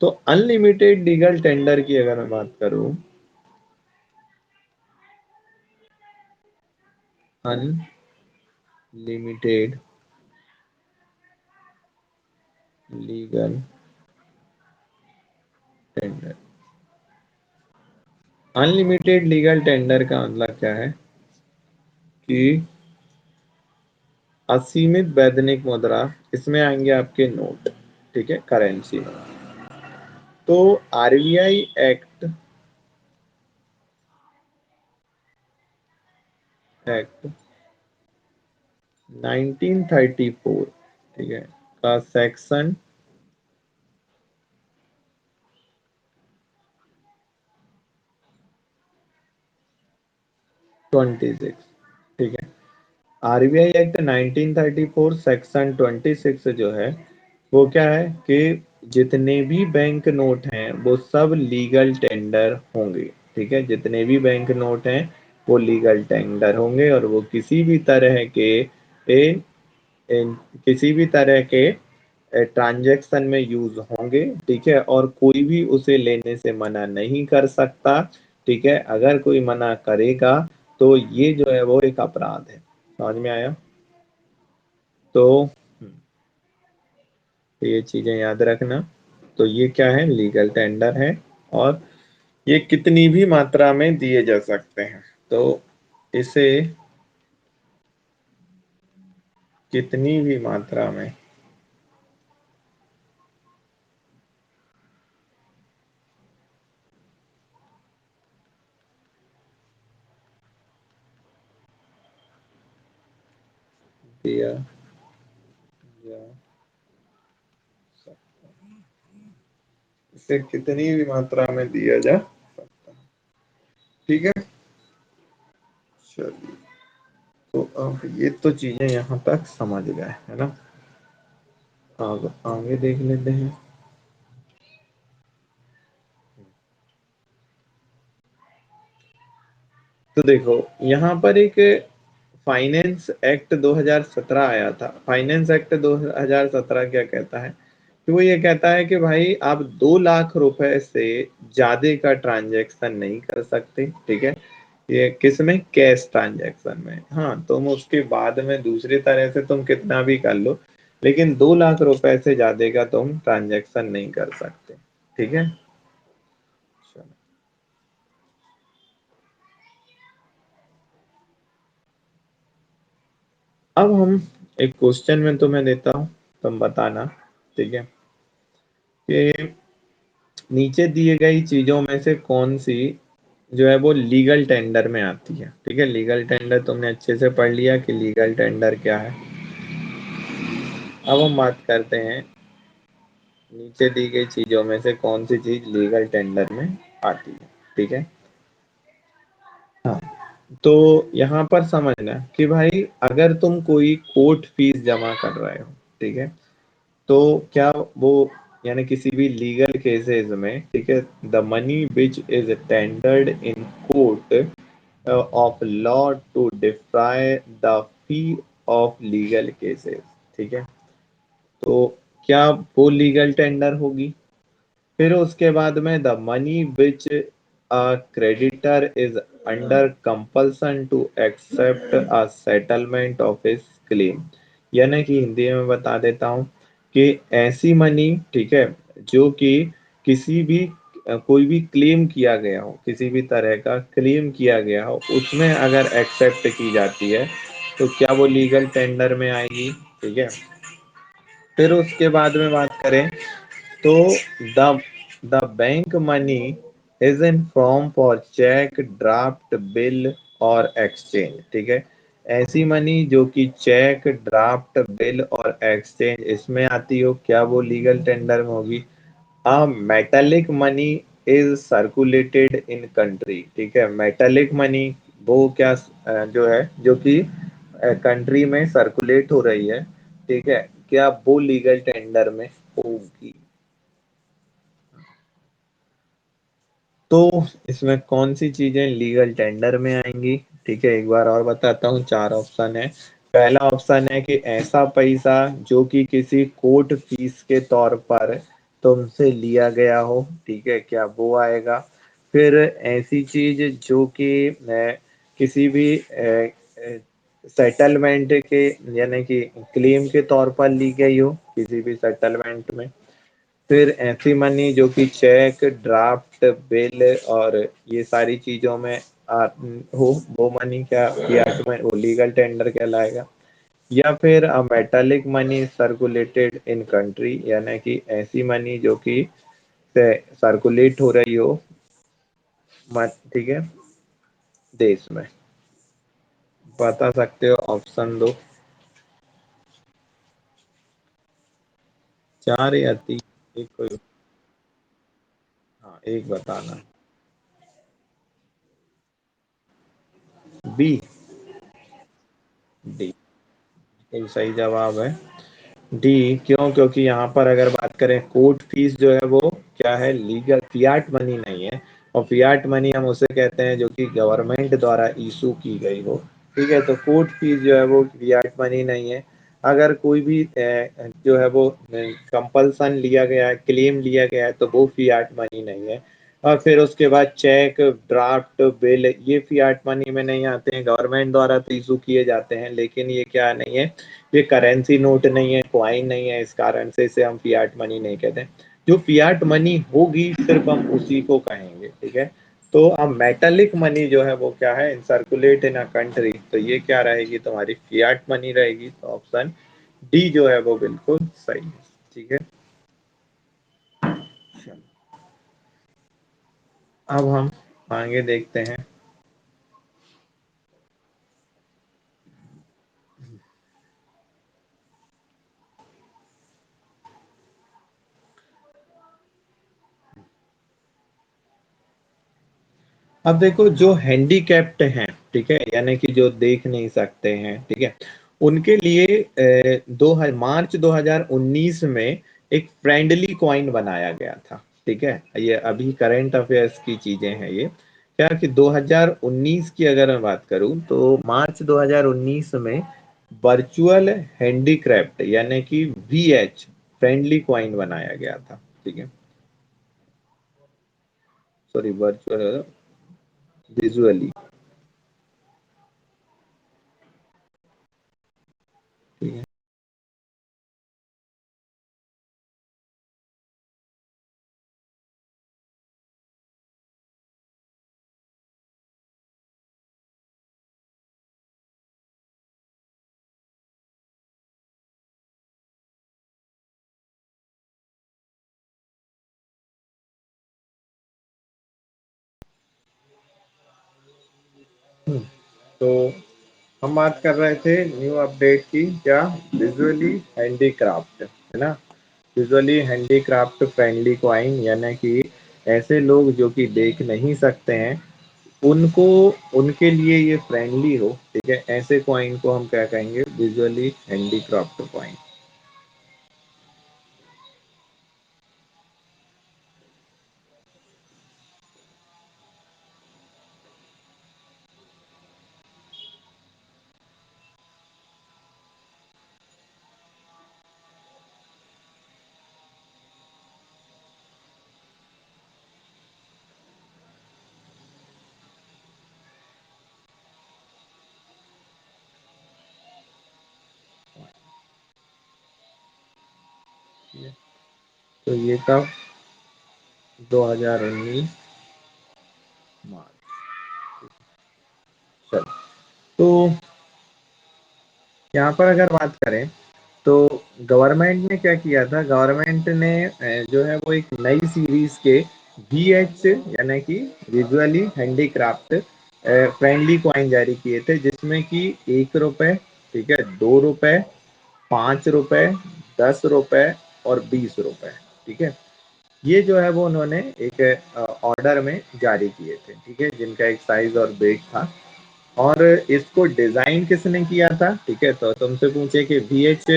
तो अनलिमिटेड लीगल टेंडर की अगर मैं बात करूं, unlimited legal tender, unlimited legal tender का मतलब क्या है कि असीमित वैधानिक मुद्रा, इसमें आएंगे आपके नोट। ठीक है, करेंसी। तो आरबीआई एक्ट 1934, ठीक है, का सेक्शन 26। ठीक है, आरबीआई एक्ट 1934 सेक्शन 26 जो है वो क्या है कि जितने भी बैंक नोट हैं वो सब लीगल टेंडर होंगे। ठीक है, जितने भी बैंक नोट हैं वो लीगल टेंडर होंगे, और वो किसी भी तरह के ट्रांजैक्शन में यूज होंगे। ठीक है, और कोई भी उसे लेने से मना नहीं कर सकता। ठीक है, अगर कोई मना करेगा तो ये जो है वो एक अपराध है। समझ में आया? तो ये चीजें याद रखना। तो ये क्या है, लीगल टेंडर है, और ये कितनी भी मात्रा में दिए जा सकते हैं। तो इसे कितनी भी मात्रा में दिया जा सकता है, इसे कितनी भी मात्रा में दिया जा सकता है। ठीक है, चलिए, तो अब ये तो चीजें यहाँ तक समझ गए है ना। अब आगे देख लेते हैं। तो देखो, यहाँ पर एक फाइनेंस एक्ट 2017 आया था। फाइनेंस एक्ट 2017 क्या कहता है कि वो ये कहता है कि भाई आप 2 लाख रुपए से ज्यादा का ट्रांजैक्शन नहीं कर सकते। ठीक है, ये किस में, कैश ट्रांजैक्शन में। हाँ, तुम उसके बाद में दूसरी तरह से तुम कितना भी कर लो, लेकिन 2 लाख रुपए से ज्यादा का तुम ट्रांजैक्शन नहीं कर सकते। ठीक है, चलो। अब हम एक क्वेश्चन में तुम्हें देता हूँ, तुम बताना। ठीक है, कि नीचे दिए गई चीजों में से कौन सी जो है वो लीगल टेंडर में आती है। ठीक है, लीगल टेंडर तुमने अच्छे से पढ़ लिया कि लीगल टेंडर क्या है। अब हम बात करते हैं नीचे दी गई चीजों में से कौन सी चीज लीगल टेंडर में आती है। ठीक है, हाँ, तो यहाँ पर समझना कि भाई अगर तुम कोई कोर्ट फीस जमा कर रहे हो, ठीक है, तो क्या वो यानी किसी भी लीगल केसेस में, ठीक है, the money which is tendered in court of law to defray the fee of legal cases, ठीक है, तो क्या वो लीगल टेंडर होगी। फिर उसके बाद में the money which a creditor is under compulsion to accept a settlement of his claim, यानी कि हिंदी में बता देता हूँ कि ऐसी मनी, ठीक है, जो कि किसी भी कोई भी क्लेम किया गया हो, किसी भी तरह का क्लेम किया गया हो, उसमें अगर एक्सेप्ट की जाती है तो क्या वो लीगल टेंडर में आएगी, ठीक है। फिर उसके बाद में बात करें तो the the bank money is in form for cheque, draft, bill और एक्सचेंज, ठीक है। ऐसी मनी जो कि चेक, ड्राफ्ट, बिल और एक्सचेंज इसमें आती हो, क्या वो लीगल टेंडर में होगी। हाँ, metallic money is circulated in country, ठीक है, मेटालिक मनी वो क्या जो है, जो कि कंट्री में सर्कुलेट हो रही है, ठीक है, क्या वो लीगल टेंडर में होगी। तो इसमें कौन सी चीजें लीगल टेंडर में आएंगी, ठीक है, एक बार और बताता हूँ, चार ऑप्शन है। पहला ऑप्शन है कि ऐसा पैसा जो कि किसी कोर्ट फीस के तौर पर तुमसे लिया गया हो, ठीक है, क्या वो आएगा। फिर ऐसी चीज जो कि किसी भी सेटलमेंट के यानी कि क्लेम के तौर पर ली गई हो किसी भी सेटलमेंट में। फिर ऐसी मनी जो कि चेक, ड्राफ्ट, बिल और ये सारी चीजों में आ, हो, वो मनी क्या फियाट में वो लीगल टेंडर कहलाएगा। या फिर metallic money circulated in country, यानी कि ऐसी मनी जो कि सर्कुलेट हो रही हो, ठीक है, देश में। बता सकते हो, ऑप्शन दो। चार या तीन, एक कोई। हाँ, एक बताना। बी, डी, ये सही जवाब है। डी, क्यों, क्योंकि यहाँ पर अगर बात करें कोर्ट फीस जो है वो क्या है, लीगल फियाट मनी नहीं है। और फियाट मनी हम उसे कहते हैं जो कि गवर्नमेंट द्वारा इशू की गई हो, ठीक है। तो कोर्ट फीस जो है वो फियाट मनी नहीं है। अगर कोई भी जो है वो कंपल्सन लिया गया है, क्लेम लिया गया है, तो वो फियाट मनी नहीं है। और फिर उसके बाद चेक, ड्राफ्ट, बिल ये फियाट मनी में नहीं आते हैं, गवर्नमेंट द्वारा तो इशू किए जाते हैं, लेकिन ये क्या नहीं है, ये करेंसी नोट नहीं है, क्वाइन नहीं है, इस कारण से इसे हम फियाट मनी नहीं कहते। जो फियाट मनी होगी सिर्फ हम उसी को कहेंगे, ठीक है। तो अब मेटालिक मनी जो है वो क्या है, इन सर्कुलेट इन अ कंट्री, तो ये क्या रहेगी, तुम्हारी फियाट मनी रहेगी। तो ऑप्शन डी जो है वो बिल्कुल सही है, ठीक है। अब हम आगे देखते हैं। अब देखो, जो हैंडीकैप्ड हैं, ठीक है, यानी कि जो देख नहीं सकते हैं, ठीक है, उनके लिए मार्च 2019 में एक फ्रेंडली कॉइन बनाया गया था, ठीक है। ये अभी करंट अफेयर्स की चीजें हैं ये। क्या कि 2019 की अगर मैं बात करूं तो मार्च 2019 में वर्चुअल हैंडीक्राफ्ट यानी कि वीएच फ्रेंडली कॉइन बनाया गया था, ठीक है। सॉरी, वर्चुअल, विजुअली, ठीक है। तो हम बात कर रहे थे न्यू अपडेट की, क्या, विजुअली हैंडीक्राफ्ट, है ना। विजुअली हैंडीक्राफ्ट फ्रेंडली क्वाइन यानी कि ऐसे लोग जो कि देख नहीं सकते हैं, उनको उनके लिए ये फ्रेंडली हो, ठीक है, ऐसे कॉइन को हम क्या कहेंगे, विजुअली हैंडीक्राफ्ट कॉइन। तो ये कब, 2019 मार्च। चलो, तो यहाँ पर अगर बात करें तो गवर्नमेंट ने क्या किया था, गवर्नमेंट ने जो है वो एक नई सीरीज के VH यानी कि विजुअली हैंडीक्राफ्ट फ्रेंडली कॉइन जारी किए थे, जिसमें कि 1 रुपए, ठीक है, 2 रुपए, 5 रुपए, 10 रुपए और 20 रुपए, ठीक है। ये जो है वो उन्होंने एक ऑर्डर में जारी किए थे, ठीक है, जिनका एक साइज और वेट था। और इसको डिजाइन किसने किया था, ठीक है, तो तुमसे पूछे कि VH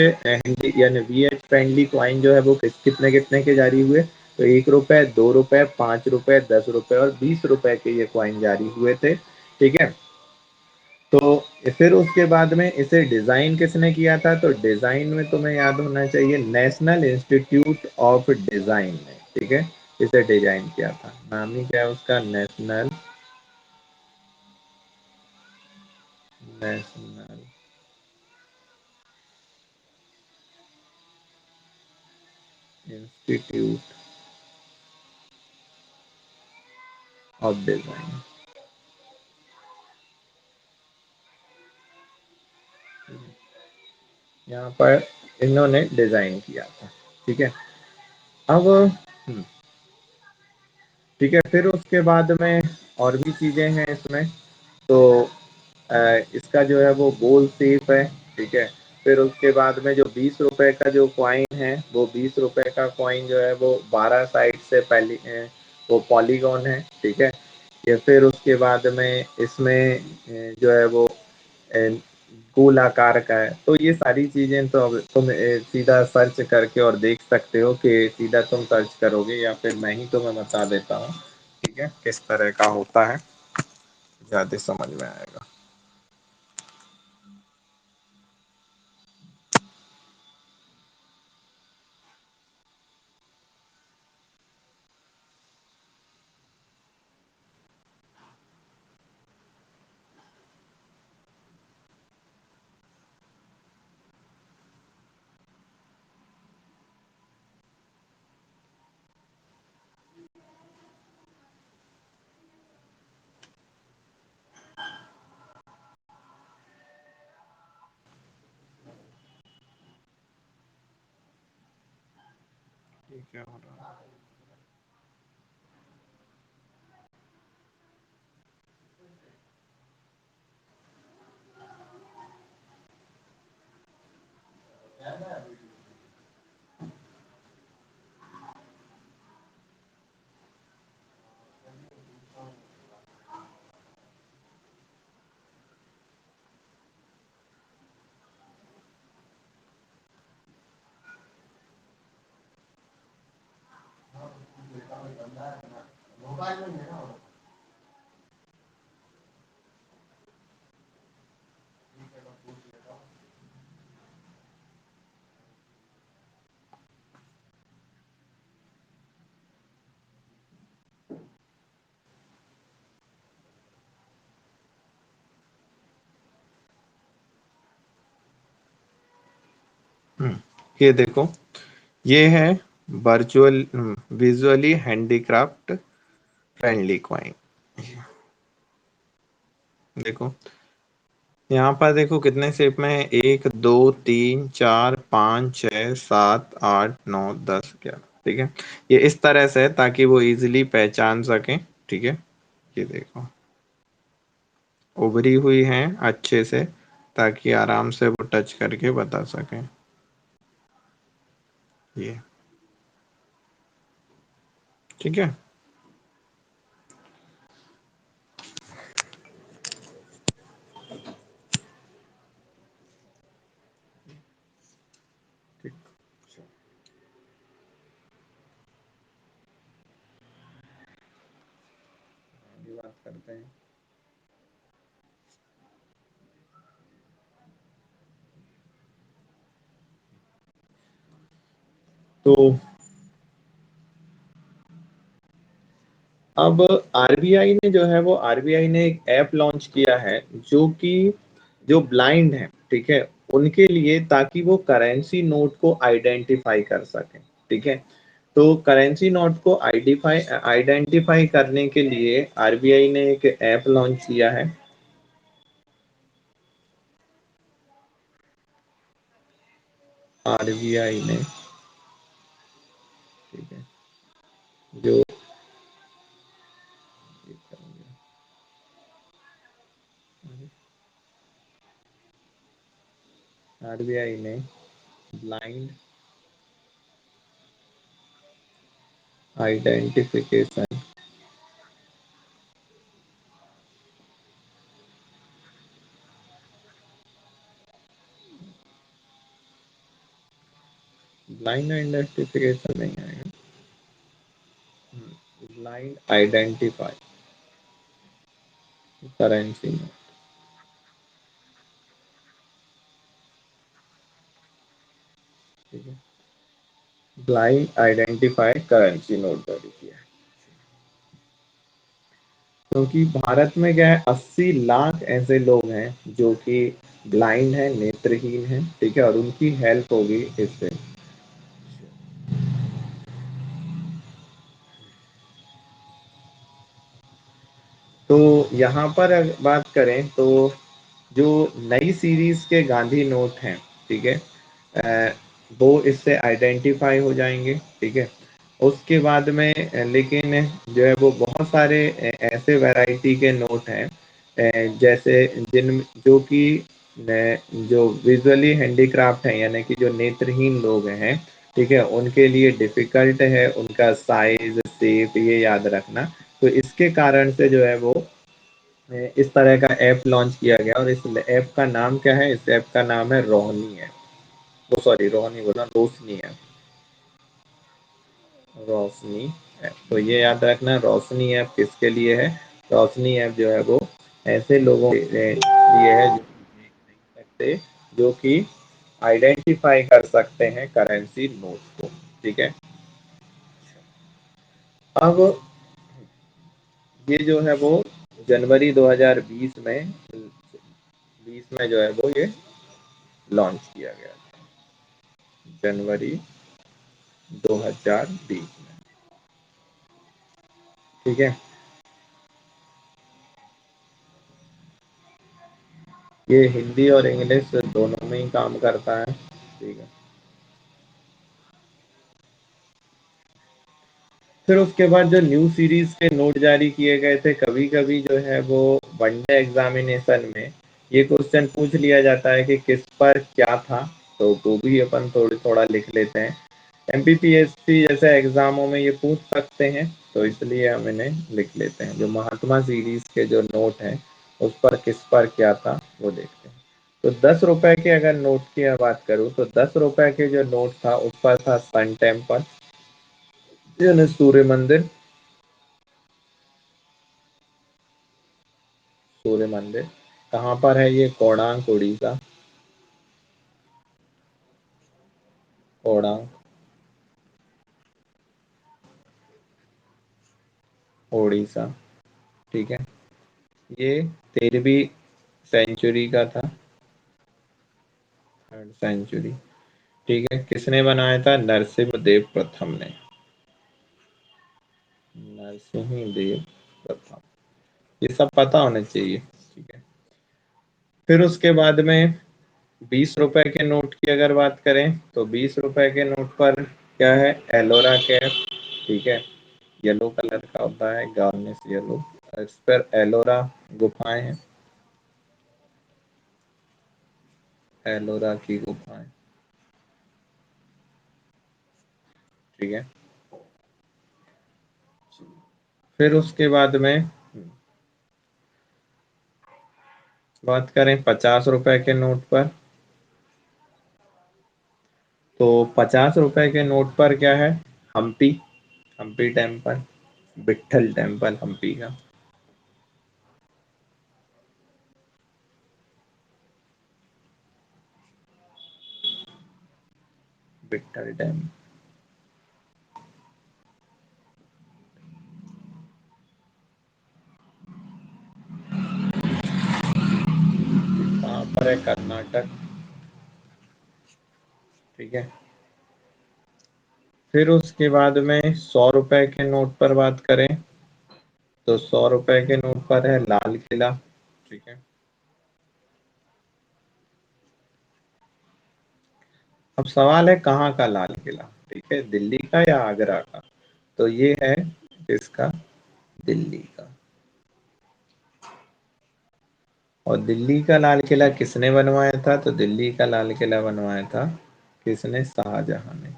यानी VH फ्रेंडली कॉइन जो है वो कितने कितने के जारी हुए, तो 1 रुपए, 2 रुपए, 5 रुपए, 10 रुपए और 20 रुपए के ये कॉइन जारी हुए थे, ठीक है। तो फिर उसके बाद में इसे डिजाइन किसने किया था, तो डिजाइन में तुम्हें याद होना चाहिए नेशनल इंस्टीट्यूट ऑफ डिजाइन ने, ठीक है, इसे डिजाइन किया था। नाम ही क्या है उसका, national national institute of design. यहाँ पर इन्होंने डिजाइन किया था, ठीक है। अब ठीक है, फिर उसके बाद में और भी चीजें हैं इसमें। तो इसका जो है वो गोल शेप है, ठीक है। फिर उसके बाद में जो 20 रुपए का जो कॉइन है, वो 20 रुपए का कॉइन जो है वो 12 साइड से पहली वो पॉलीगॉन है, ठीक है। ये फिर उसके बाद में इसमें जो है वो गोल आकार का है। तो ये सारी चीजें तो अब तुम सीधा सर्च करके और देख सकते हो, कि सीधा तुम सर्च करोगे या फिर मैं ही तुम्हें बता देता हूँ, ठीक है, किस तरह का होता है, ज्यादा समझ में आएगा। ये क्या हो रहा है? ये देखो, ये है virtual visually handicraft friendly coin. देखो यहाँ पर, देखो कितने शेप में है, 1 2 3 4 5 6 7 8 9 10 11, ठीक है। ये इस तरह से है ताकि वो इजीली पहचान सके, ठीक है। ये देखो उभरी हुई है अच्छे से, ताकि आराम से वो टच करके बता सके। ये ठीक है। ये बात करते हैं। तो अब आरबीआई ने जो है वो आरबीआई ने एक ऐप लॉन्च किया है जो कि जो ब्लाइंड है, ठीक है, उनके लिए, ताकि वो करेंसी नोट को आइडेंटिफाई कर सके। ठीक है, तो करेंसी नोट को आइडेंटिफाई करने के लिए आरबीआई ने एक ऐप लॉन्च किया है। आरबीआई ने, ठीक है, जो आरबीआई ने ब्लाइंड आइडेंटिफिकेशन, ब्लाइंड आइडेंटिफिकेशन नहीं आएगा, ब्लाइंड आइडेंटिफाई करेंसी नोट, ठीक है, ब्लाइंड आइडेंटिफाई करेंसी नोट जारी किया है। क्योंकि भारत में क्या है, 80 लाख ऐसे लोग हैं जो कि ब्लाइंड है, नेत्रहीन है, ठीक है, और उनकी हेल्प होगी इससे। तो यहाँ पर अगर बात करें तो जो नई सीरीज के गांधी नोट हैं, ठीक है, वो इससे आइडेंटिफाई हो जाएंगे। ठीक है, उसके बाद में लेकिन जो है वो बहुत सारे ऐसे वैरायटी के नोट हैं, जैसे जिन जो कि जो विजुअली हैंडीक्राफ्ट है, यानी कि जो नेत्रहीन लोग हैं, ठीक है, उनके लिए डिफिकल्ट है उनका साइज शेप ये याद रखना। तो इसके कारण से जो है वो इस तरह का ऐप लॉन्च किया गया, और इस ऐप का नाम क्या है, इस ऐप का नाम है रोहनी ऐप। वो सॉरी, रोहनी बोला, रोशनी ऐप, रोशनी ऐप। तो ये याद रखना, रोशनी ऐप किसके लिए है, रोशनी ऐप जो है वो ऐसे लोगों के लिए है जो देख नहीं सकते, जो कि आइडेंटिफाई कर सकते हैं करेंसी नोट को। ठीक है, अब ये जो है वो जनवरी 2020 में जो है वो ये लॉन्च किया गया था, जनवरी 2020 में। ठीक है, ये हिंदी और इंग्लिश दोनों में ही काम करता है। ठीक है, फिर उसके बाद जो न्यू सीरीज के नोट जारी किए गए थे, कभी कभी जो है वो वनडे एग्जामिनेशन में ये क्वेश्चन पूछ लिया जाता है कि किस पर क्या था, तो वो भी अपन थोड़ा लिख लेते हैं। एमपीपीएससी जैसे एग्जामों में ये पूछ सकते हैं, तो इसलिए हम इन्हें लिख लेते हैं। जो महात्मा सीरीज के जो नोट हैं उस पर किस पर क्या था वो देखते हैं। तो 10 रुपए के अगर नोट की बात करूं, तो 10 रुपए के जो नोट था उस पर था सन टेम्पल, यानी सूर्य मंदिर, सूर्य मंदिर कहाँ पर है, ये कोणार्क उड़ीसा, कोणार्क उड़ीसा। ठीक है, ये 13वीं सेंचुरी का था, 3rd सेंचुरी। ठीक है, किसने बनाया था, नरसिम्हा देव प्रथम ने, नरसिंह देव प्रथम। ये सब पता होना चाहिए। ठीक है, फिर उसके बाद में 20 रुपए के नोट की अगर बात करें, तो 20 रुपए के नोट पर क्या है, एलोरा कैप। ठीक है, येलो कलर का होता है, गार्निश येलो, इस पर एलोरा गुफाएं हैं, एलोरा की गुफाएं। ठीक है, फिर उसके बाद में बात करें 50 रुपए के नोट पर, तो 50 रुपए के नोट पर क्या है, हम्पी, हम्पी टेम्पल, विट्ठल टेम्पल हम्पी का। पिट्ठल डैम। कहाँ पर है? कर्नाटक। ठीक है। फिर उसके बाद में 100 रुपए के नोट पर बात करें तो 100 रुपए के नोट पर है लाल किला। ठीक है। अब सवाल है कहाँ का लाल किला? ठीक है, दिल्ली का या आगरा का? तो ये है इसका, दिल्ली का। और दिल्ली का लाल किला किसने बनवाया था? तो दिल्ली का लाल किला बनवाया था किसने? शाहजहां ने।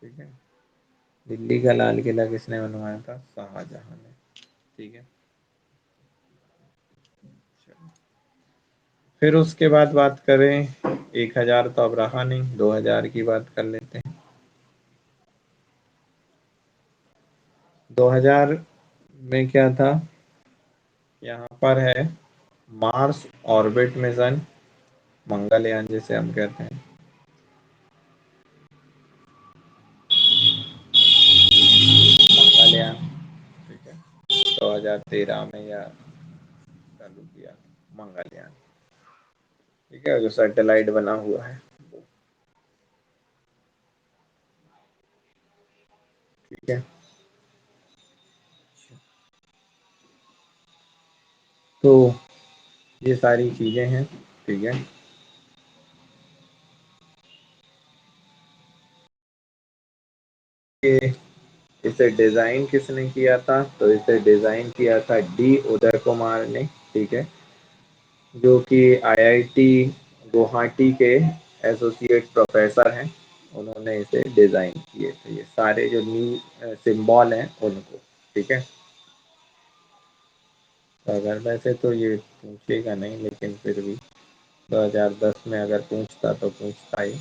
ठीक है, दिल्ली का लाल किला किसने बनवाया था? शाहजहां ने। ठीक है। फिर उसके बाद बात करें, 1,000 तो अब रहा नहीं, 2,000 की बात कर लेते हैं। 2000 में क्या था? यहाँ पर है मार्स ऑर्बिट मिशन, मंगलयान जिसे हम कहते हैं। मंगलयान। ठीक है, 2013 में या चालू किया मंगलयान। ठीक है, जो सैटेलाइट बना हुआ है। ठीक है, तो ये सारी चीजें हैं। ठीक है, ये इसे डिजाइन किसने किया था? तो इसे डिजाइन किया था डी उदय कुमार ने। ठीक है, जो कि आईआईटी गुवाहाटी के एसोसिएट प्रोफेसर हैं। उन्होंने इसे डिजाइन किए थे, ये सारे जो न्यू सिंबल हैं उनको। ठीक है, तो अगर वैसे तो ये पूछेगा नहीं, लेकिन फिर भी 2010 में अगर पूछता तो पूछता ही।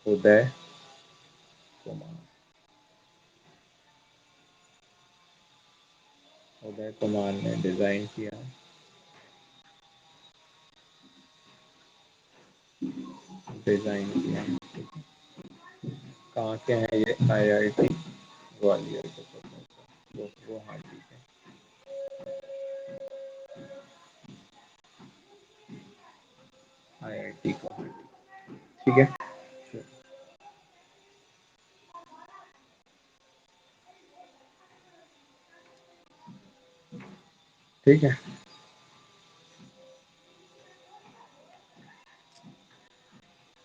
उदय कुमार। उदय कुमार ने डिजाइन किया, डिजाइन किया। कहाँ के हैं ये? आईआईटी ग्वालियर के प्रोफेसर, वो गुवाहाटी के। आईआईटी गुवाहाटी। ठीक है। ठीक है,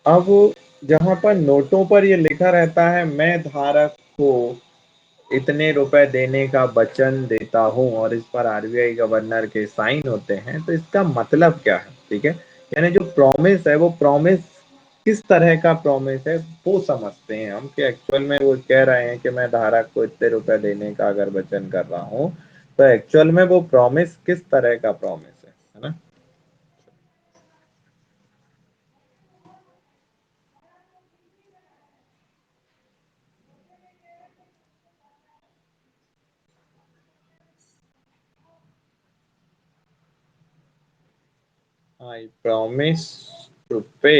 अब जहां पर नोटों पर ये लिखा रहता है मैं धारक को इतने रुपए देने का वचन देता हूं, और इस पर आरबीआई गवर्नर के साइन होते हैं, तो इसका मतलब क्या है? ठीक है, यानी जो प्रॉमिस है वो प्रॉमिस किस तरह का प्रॉमिस है वो समझते हैं हम, कि एक्चुअल में वो कह रहे हैं कि मैं धारक को इतने रुपए देने का अगर वचन कर रहा हूँ, तो एक्चुअल में वो प्रॉमिस किस तरह का प्रॉमिस है ना? आई प्रॉमिस टू पे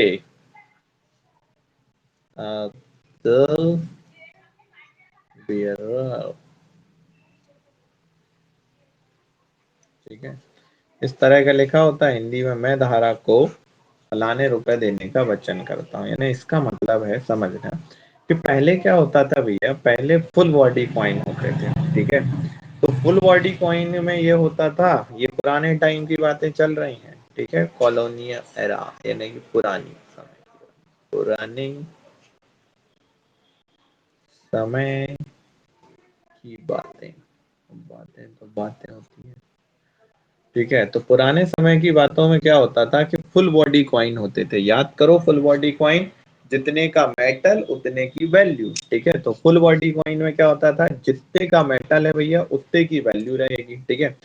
द bearer। ठीक है, इस तरह का लिखा होता है हिंदी में, मैं धारक को फलाने रुपए देने का वचन करता हूँ। यानी इसका मतलब है समझना कि पहले क्या होता था भैया, पहले फुल बॉडी कॉइन होते थे। ठीक है, तो फुल बॉडी कॉइन में ये होता था, ये पुराने टाइम की बातें चल रही हैं। ठीक है, कॉलोनियल एरा, यानी कि पुरानी समय, पुरानी समय की बातें। बातें तो बातें होती हैं। ठीक है, तो पुराने समय की बातों में क्या होता था कि फुल बॉडी कॉइन होते थे। याद करो, फुल बॉडी कॉइन, जितने का मेटल उतने की वैल्यू। ठीक है, तो फुल बॉडी कॉइन में क्या होता था, जितने का मेटल है भैया उतने की वैल्यू रहेगी। ठीक है,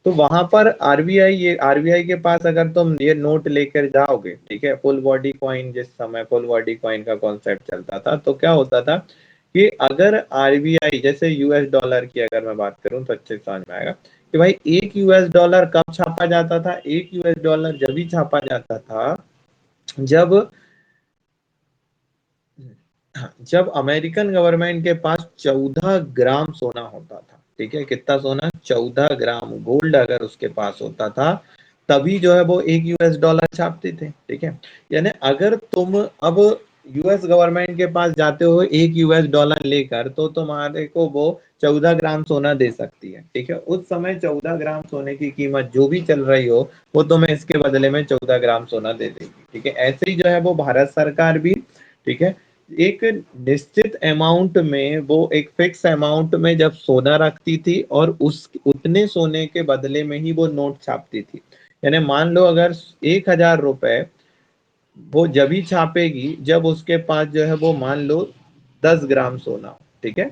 तो वहां पर आरबीआई, ये आरबीआई के पास अगर तुम ये नोट लेकर जाओगे, ठीक है, फुल बॉडी कॉइन, जिस समय फुल बॉडी कॉइन का कॉन्सेप्ट चलता था, तो क्या होता था कि अगर आरबीआई, जैसे यूएस डॉलर की अगर मैं बात करूं तो अच्छे से समझ में आएगा, कि भाई एक यूएस डॉलर कब छापा जाता था? एक यूएस डॉलर जब भी छापा जाता था जब अमेरिकन गवर्नमेंट के पास 14 ग्राम सोना होता था। ठीक है, कितना सोना? 14 ग्राम गोल्ड अगर उसके पास होता था, तभी जो है वो एक यूएस डॉलर छापते थे। ठीक है, यानी अगर तुम अब यूएस गवर्नमेंट के पास जाते हो एक यूएस डॉलर लेकर, तो तुम्हारे को वो 14 ग्राम सोना दे सकती है। ठीक है, उस समय 14 ग्राम सोने की कीमत जो भी चल रही हो, वो तुम्हें इसके बदले में 14 ग्राम सोना दे देगी। ठीक है, ऐसे ही जो है वो भारत सरकार भी, ठीक है, एक निश्चित अमाउंट में, वो एक फिक्स अमाउंट में जब सोना रखती थी, और उस उतने सोने के बदले में ही वो नोट छापती थी। यानी मान लो अगर 1,000 रुपए वो जब ही छापेगी जब उसके पास जो है वो मान लो 10 ग्राम सोना हो। ठीक है,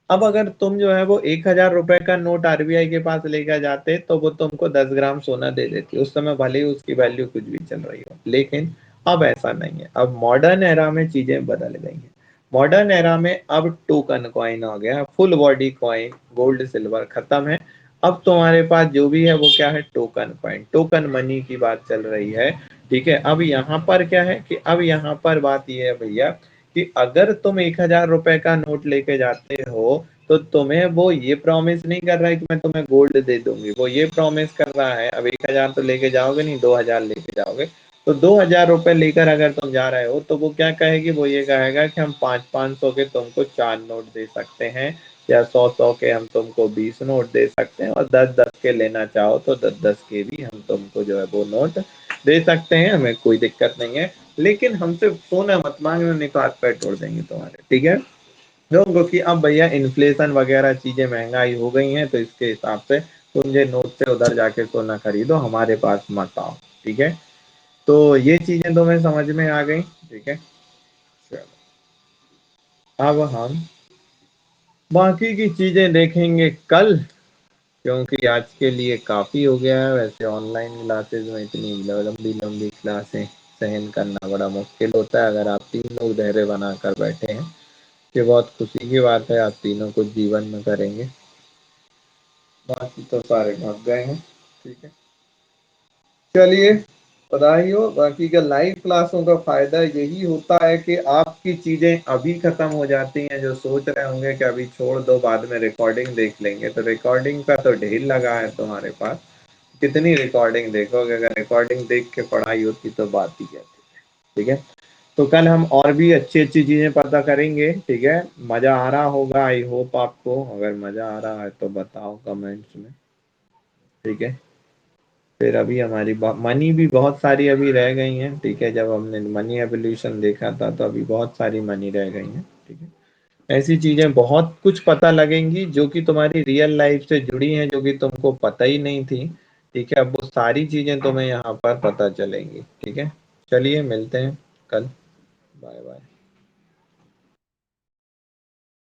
अब अगर तुम जो है वो 1,000 रुपए का नोट आरबीआई के पास लेकर जाते, तो वो तुमको 10 ग्राम सोना दे देती। उस समय भले ही उसकी वैल्यू कुछ भी चल रही हो, लेकिन अब ऐसा नहीं है। अब मॉडर्न एरा में चीजें बदल गई हैं। मॉडर्न एरा में अब टोकन कॉइन हो गया, full body coin, gold silver खत्म है। अब तुम्हारे पास जो भी है वो क्या है? टोकन कॉइन, टोकन मनी की बात चल रही है। ठीक है, अब यहाँ पर क्या है कि अब यहाँ पर बात ये है भैया, कि अगर तुम 1,000 रुपए का नोट लेके जाते हो, तो तुम्हें वो ये प्रॉमिस नहीं कर रहा है कि मैं तुम्हें गोल्ड दे दूंगी। वो ये प्रॉमिस कर रहा है, अब 1,000 तो लेके जाओगे नहीं, 2,000 लेके जाओगे। तो 2,000 रुपए लेकर अगर तुम जा रहे हो, तो वो क्या कहेगी? वो ये कहेगा कि हम 500-500 के तुमको 4 नोट दे सकते हैं, या 100-100 के हम तुमको 20 नोट दे सकते हैं, और 10-10 के लेना चाहो तो 10-10 के भी हम तुमको जो है वो नोट दे सकते हैं, हमें कोई दिक्कत नहीं है। लेकिन हमसे सोना मत मांगना, नहीं तो हाथ पैर तोड़ देंगे तुम्हारे। ठीक है, क्योंकि अब भैया इन्फ्लेशन वगैरह चीजें महंगाई हो गई हैं, तो इसके हिसाब से तुम ये नोट से उधर जाके सोना खरीदो, हमारे पास मत आओ। ठीक है, तो ये चीजें तुम्हें समझ में आ गई। ठीक है, चलो अब हम बाकी की चीजें देखेंगे कल, क्योंकि आज के लिए काफी हो गया है। वैसे ऑनलाइन क्लासेस में इतनी लंबी लंबी क्लासें सहन करना बड़ा मुश्किल होता है। अगर आप 3 लोग धैर्य बनाकर बैठे हैं, ये बहुत खुशी की बात है। आप तीनों कुछ जीवन में करेंगे, बाकी तो सारे भाग गए हैं। ठीक है, चलिए, बधाई हो। बाकी का लाइव क्लासों का फायदा यही होता है कि आपकी चीजें अभी खत्म हो जाती हैं। जो सोच रहे होंगे कि अभी छोड़ दो, बाद में रिकॉर्डिंग देख लेंगे, तो रिकॉर्डिंग का तो ढेर लगा है तुम्हारे पास। कितनी रिकॉर्डिंग देखोगे? अगर रिकॉर्डिंग देख के पढ़ाई होती तो बात ही क्या थी। ठीक है, तो कल हम और भी अच्छी अच्छी चीजें पता करेंगे। ठीक है, मजा आ रहा होगा, आई होप आपको। अगर मजा आ रहा है तो बताओ कमेंट्स में। ठीक है, फिर अभी हमारी मनी भी बहुत सारी अभी रह गई हैं। ठीक है, जब हमने मनी एवोल्यूशन देखा था, तो अभी बहुत सारी मनी रह गई हैं। ठीक है, ऐसी चीजें बहुत कुछ पता लगेंगी जो कि तुम्हारी रियल लाइफ से जुड़ी हैं, जो कि तुमको पता ही नहीं थी। ठीक है, अब वो सारी चीजें तुम्हें यहाँ पर पता चलेंगी। ठीक है, चलिए मिलते हैं कल। Bye bye.